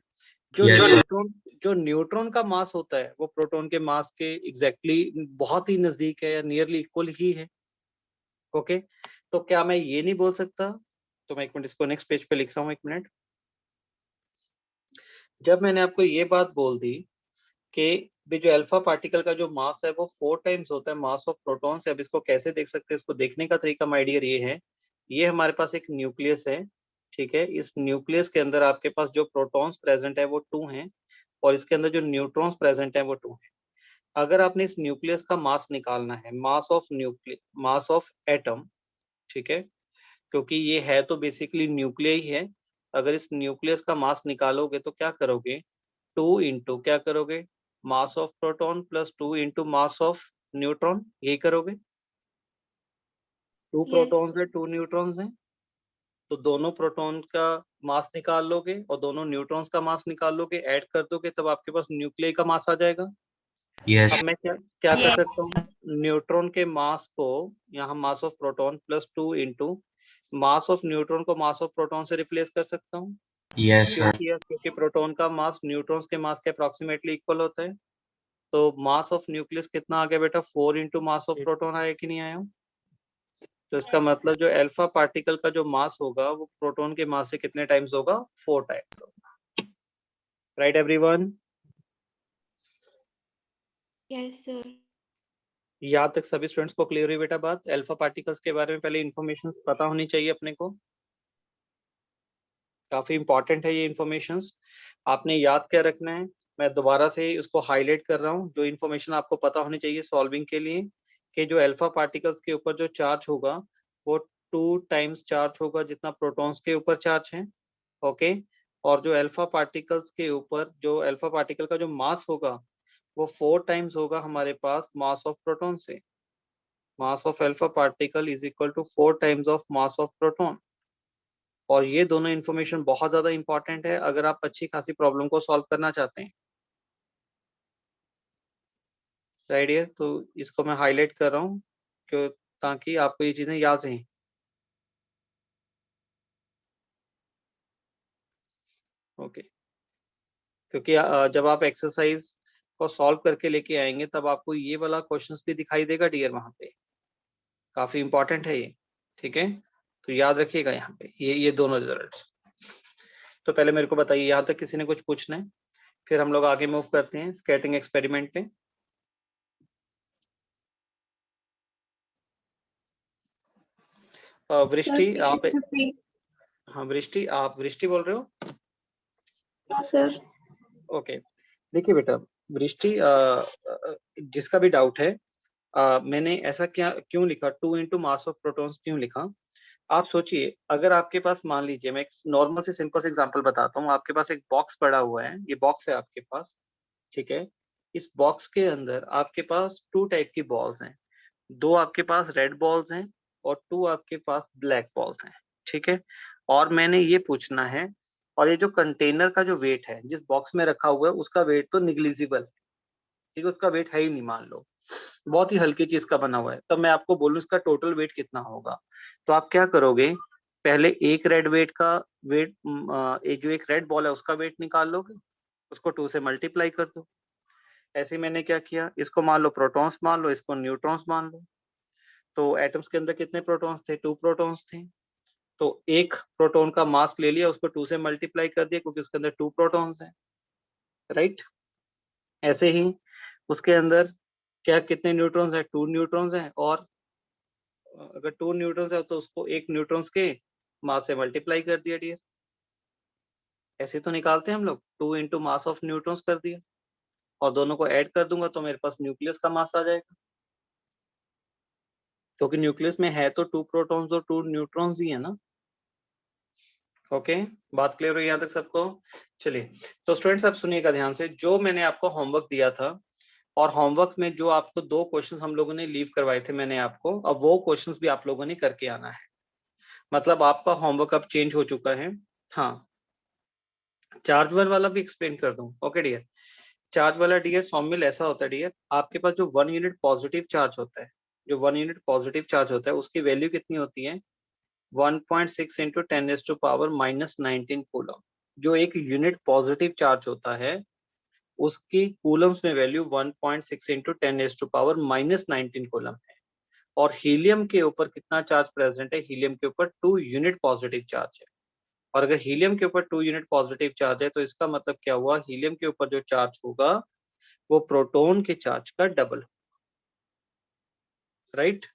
जो
Yes, sir.
न्यूट्रॉन जो न्यूट्रॉन का मास होता है वो प्रोटॉन के मास के एग्जैक्टली बहुत ही नजदीक है या नियरली इक्वल ही है। ओके, तो क्या मैं ये नहीं बोल सकता, तो मैं एक मिनट इसको नेक्स्ट पेज पे लिख रहा हूँ, एक मिनट। जब मैंने आपको ये बात बोल दी कि भी जो अल्फा पार्टिकल का जो मास है वो 4 टाइम्स होता है मास ऑफ प्रोटॉन से, अब इसको कैसे देख सकते हैं, इसको देखने का तरीका माय डियर ये है, ये हमारे पास एक न्यूक्लियस है, ठीक है। इस न्यूक्लियस के अंदर आपके पास जो प्रोटॉन्स प्रेजेंट है वो 2 हैं और इसके अंदर जो न्यूट्रॉन्स प्रेजेंट है वो 2 हैं। अगर आपने इस न्यूक्लियस का मास निकालना है, mass of nucleus, mass of atom, ठीक है, क्योंकि ये है तो बेसिकली न्यूक्लियस ही है। अगर इस न्यूक्लियस का मास निकालोगे तो क्या करोगे, 2 इंटू क्या करोगे, मास of proton plus 2 into mass of neutron, यही करोगे। 2
Yes.
प्रोटॉन्स है 2 न्यूट्रॉन्स हैं, तो दोनों प्रोटॉन का मास निकाल लोगे और दोनों न्यूट्रॉन्स का मास निकाल लोगे, ऐड कर दोगे, तब आपके पास न्यूक्लियस का मास आ जाएगा।
Yes.
अब मैं क्या क्या कर
Yes.
सकता हूँ, न्यूट्रॉन के मास को यहाँ मास of proton plus 2 into mass of neutron को मास ऑफ प्रोटॉन से रिप्लेस कर सकता हूँ।
Yes,
क्यों
sir.
किया, क्योंकि प्रोटॉन का मास न्यूट्रॉन्स के मास के अप्रोक्सीमेटली इक्वल होता है। तो मास ऑफ न्यूक्लियस कितना आ गया बेटा, 4 इंटू मास ऑफ प्रोटॉन आया कि नहीं आया। तो इसका मतलब जो अल्फा पार्टिकल का जो मास होगा वो प्रोटॉन के मास से कितने टाइम्स होगा, 4 टाइम्स होगा। Right everyone,
Yes, sir.
यहाँ तक सभी स्टूडेंट्स को क्लियर हुई बेटा बात। अल्फा पार्टिकल्स के बारे में पहले इन्फॉर्मेशन पता होनी चाहिए अपने को, काफी इंपॉर्टेंट है ये इन्फॉर्मेशन, आपने याद क्या रखना है। मैं दोबारा से उसको हाईलाइट कर रहा हूँ, जो इन्फॉर्मेशन आपको पता होनी चाहिए सॉल्विंग के लिए, कि जो अल्फा पार्टिकल्स के ऊपर जो चार्ज होगा वो 2 टाइम्स चार्ज होगा जितना प्रोटॉन्स के ऊपर चार्ज है। ओके, और जो अल्फा पार्टिकल्स के ऊपर जो अल्फा पार्टिकल का जो मास होगा वो 4 टाइम्स होगा हमारे पास मास ऑफ प्रोटॉन से। Mass of alpha particle is equal to 4 times of mass of proton. और ये दोनों इन्फॉर्मेशन बहुत ज्यादा इंपॉर्टेंट है अगर आप अच्छी खासी प्रॉब्लम को सॉल्व करना चाहते हैं। राइट डियर, तो इसको मैं हाईलाइट कर रहा हूँ क्यों, ताकि आपको ये चीजें याद रहें। ओके, क्योंकि जब आप एक्सरसाइज को सॉल्व करके लेके आएंगे तब आपको ये वाला क्वेश्चंस भी दिखाई देगा डियर, वहां पे काफी इंपॉर्टेंट है ये, ठीक है। तो याद रखिएगा यहाँ पे ये दोनों रिजल्ट्स। तो पहले मेरे को बताइए, यहाँ तक किसी ने कुछ पूछना है, फिर हम लोग आगे मूव करते हैं स्कैटरिंग एक्सपेरिमेंट पे। वृष्टि आप, हाँ वृष्टि, आप वृष्टि बोल रहे हो?
सर
ओके, देखिए बेटा वृष्टि, जिसका भी डाउट है, मैंने ऐसा क्या क्यों लिखा 2 इंटू मास ऑफ प्रोटॉन्स क्यों लिखा? आप सोचिए, अगर आपके पास, मान लीजिए मैं एक नॉर्मल से सिंपल से एग्जांपल बताता हूँ, आपके पास एक बॉक्स पड़ा हुआ है, ये बॉक्स है आपके पास, ठीक है। इस बॉक्स के अंदर आपके पास 2 टाइप की बॉल्स हैं, 2 आपके पास रेड बॉल्स हैं और 2 आपके पास ब्लैक बॉल्स हैं, ठीक है। और मैंने ये पूछना है, और ये जो कंटेनर का जो वेट है जिस बॉक्स में रखा हुआ है उसका वेट तो निग्लिजिबल, ठीक है, उसका वेट है ही नहीं, मान लो बहुत ही हल्की चीज का बना हुआ है, तब मैं आपको बोलूं इसका टोटल वेट कितना होगा, तो आप क्या करोगे, पहले एक रेड वेट का वेट, जो एक रेड बॉल है उसका वेट निकाल लोगे, उसको 2 से मल्टीप्लाई कर दो। ऐसे ही मैंने क्या किया, इसको मान लो प्रोटॉन्स मान लो, इसको न्यूट्रॉन्स मान लो। तो एटम्स के अंदर कितने प्रोटॉन्स थे? 2 प्रोटॉन्स थे। तो एक प्रोटॉन का मास ले लिया, उसको 2 से मल्टीप्लाई कर दिया क्योंकि उसके अंदर 2 प्रोटॉन्स हैं, राइट। ऐसे ही उसके अंदर क्या, कितने न्यूट्रॉन्स है? 2 न्यूट्रॉन्स हैं, और अगर 2 न्यूट्रॉन्स है तो उसको एक न्यूट्रॉन्स के मास से मल्टीप्लाई कर दिया डियर। ऐसे तो निकालते हैं हम लोग, 2 इंटू मास ऑफ न्यूट्रॉन्स कर दिया, और दोनों को ऐड कर दूंगा तो मेरे पास न्यूक्लियस का मास आ जाएगा, क्योंकि न्यूक्लियस में है तो 2 प्रोटॉन्स और 2 न्यूट्रॉन्स ही है ना। ओके, बात क्लियर हुई यहाँ तक सबको? चलिए, तो स्टूडेंट्स आप सुनिएगा ध्यान से, जो मैंने आपको होमवर्क दिया था, और होमवर्क में जो आपको 2 क्वेश्चंस हम लोगों ने लीव करवाए थे मैंने आपको, अब वो क्वेश्चंस भी आप लोगों ने करके आना है, मतलब आपका होमवर्क अब चेंज हो चुका है। हाँ, चार्ज वाला भी एक्सप्लेन कर दूं? ओके डियर, चार्ज वाला डियर फॉर्मूल ऐसा होता है डियर, आपके पास जो 1 यूनिट पॉजिटिव चार्ज होता है, जो 1 यूनिट पॉजिटिव चार्ज होता है उसकी वैल्यू कितनी होती है? 1.6 इंटू 10⁻⁻19 कूलम। जो एक यूनिट पॉजिटिव चार्ज होता है उसकी कूलम्स में वैल्यू 1.6 इंटू 10⁻⁻19 कूलम है। और हीलियम के ऊपर कितना चार्ज प्रेजेंट है? हीलियम के ऊपर 2 यूनिट पॉजिटिव चार्ज है, और अगर हीलियम के ऊपर 2 यूनिट पॉजिटिव चार्ज है तो इसका मतलब क्या हुआ, हीलियम के ऊपर जो चार्ज होगा वो प्रोटॉन के चार्ज का डबल, राइट?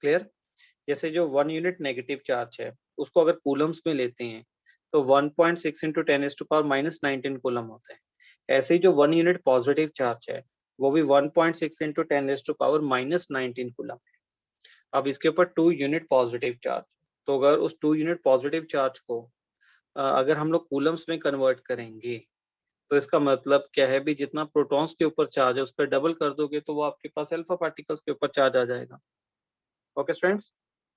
क्लियर? जैसे जो 1 यूनिट नेगेटिव चार्ज है उसको अगर कूलम्स में लेते हैं तो 1.6 इंटू 10⁻⁻19 कूलम होता है। ऐसे ही जो 1 यूनिट पॉजिटिव चार्ज है वो भी 1.6 इंटू 10⁻⁻19 कूलम है। अब इसके ऊपर 2 यूनिट पॉजिटिव चार्ज, तो अगर उस 2 यूनिट पॉजिटिव चार्ज को अगर हम लोग कूलम्स में कन्वर्ट करेंगे तो इसका मतलब क्या है भी, जितना प्रोटॉन्स के ऊपर चार्ज है उसका डबल कर दोगे तो वो आपके पास अल्फा पार्टिकल्स के ऊपर चार्ज आ जाएगा। ओके स्टूडेंट्स,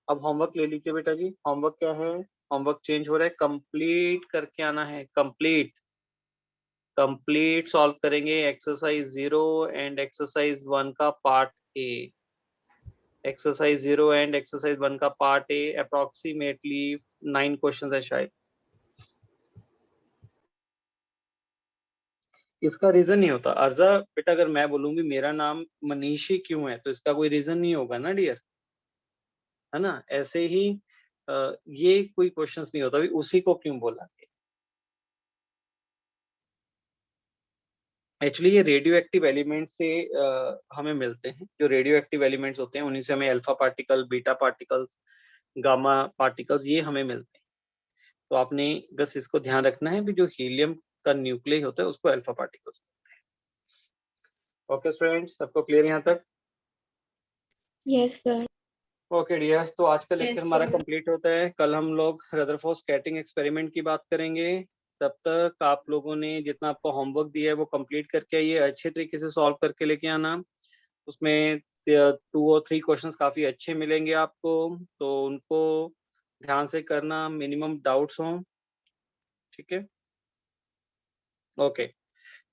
अब होमवर्क ले लीजिए बेटा जी। होमवर्क क्या है? होमवर्क चेंज हो रहा है, कंप्लीट करके आना है, कंप्लीट कंप्लीट सॉल्व करेंगे एक्सरसाइज 0 एंड एक्सरसाइज 1 का part A. Exercise 0 and exercise 1 का पार्ट ए, अप्रोक्सीमेटली 9 क्वेश्चंस है शायद। इसका रीजन नहीं होता अर्जा बेटा, अगर मैं बोलूंगी मेरा नाम मनीषी क्यों है तो इसका कोई रीजन नहीं होगा ना डियर, है ना। ऐसे ही ये कोई क्वेश्चंस नहीं होता भी उसी को क्यों बोला। एक्चुअली ये रेडियो एक्टिव एलिमेंट से हमें मिलते हैं, जो रेडियो एक्टिव एलिमेंट्स होते हैं उन्हीं से हमें alpha particle, beta particles, gamma particles ये हमें मिलते हैं। तो आपने बस इसको ध्यान रखना है भी जो हीलियम का न्यूक्लियस होता है उसको अल्फा पार्टिकल्स बोलते हैं। ओके स्टूडेंट्स, सबको क्लियर यहाँ तक?
Yes sir.
ओके डियर, तो आज का लेक्चर
Yes,
हमारा
sir.
कंप्लीट होता है। कल हम लोग रदरफोर्ड स्कैटरिंग एक्सपेरिमेंट की बात करेंगे। तब तक आप लोगों ने जितना आपको होमवर्क दिया है वो कंप्लीट करके आइए, अच्छे तरीके से सॉल्व करके लेके आना। उसमें 2 और 3 क्वेश्चंस काफी अच्छे मिलेंगे आपको, तो उनको ध्यान से करना, मिनिमम डाउट्स हों, ठीक है। ओके,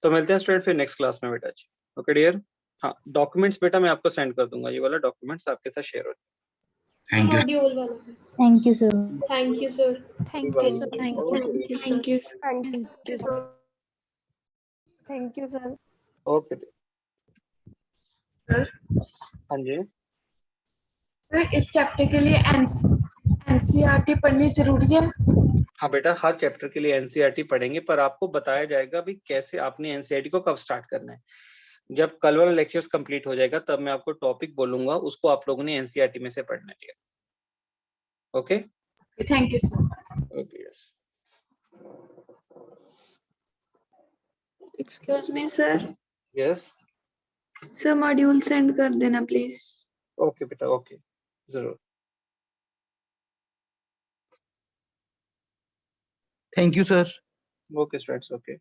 तो मिलते हैं स्टूडेंट फिर नेक्स्ट क्लास में बेटा जी। ओके डियर, हाँ डॉक्यूमेंट्स बेटा मैं आपको सेंड कर दूंगा, ये वाला डॉक्यूमेंट्स आपके साथ शेयर हो जाए।
Thank you.
मॉड्यूल वाला।
Thank you, sir.
Thank you sir.
Thank you, sir.
Thank you.
Thank you, sir.
Okay हाँ जी।
सर इस चैप्टर के लिए
एनसीईआरटी पढ़नी जरूरी है?
हाँ बेटा, हर चैप्टर के लिए एनसीईआरटी पढ़ेंगे, पर आपको बताया जाएगा भी कैसे आपने एनसीईआरटी को कब स्टार्ट करना है। जब कल वाला लेक्चर्स कंप्लीट हो जाएगा तब मैं आपको टॉपिक बोलूंगा, उसको आप लोगों ने एनसीईआरटी में से पढ़ना है। Okay
thank you sir.
Okay yes.
Excuse me sir,
yes
sir module send कर देना प्लीज।
ओके बेटा, ओके जरूर।
Thank you, sir.
Okay students, okay.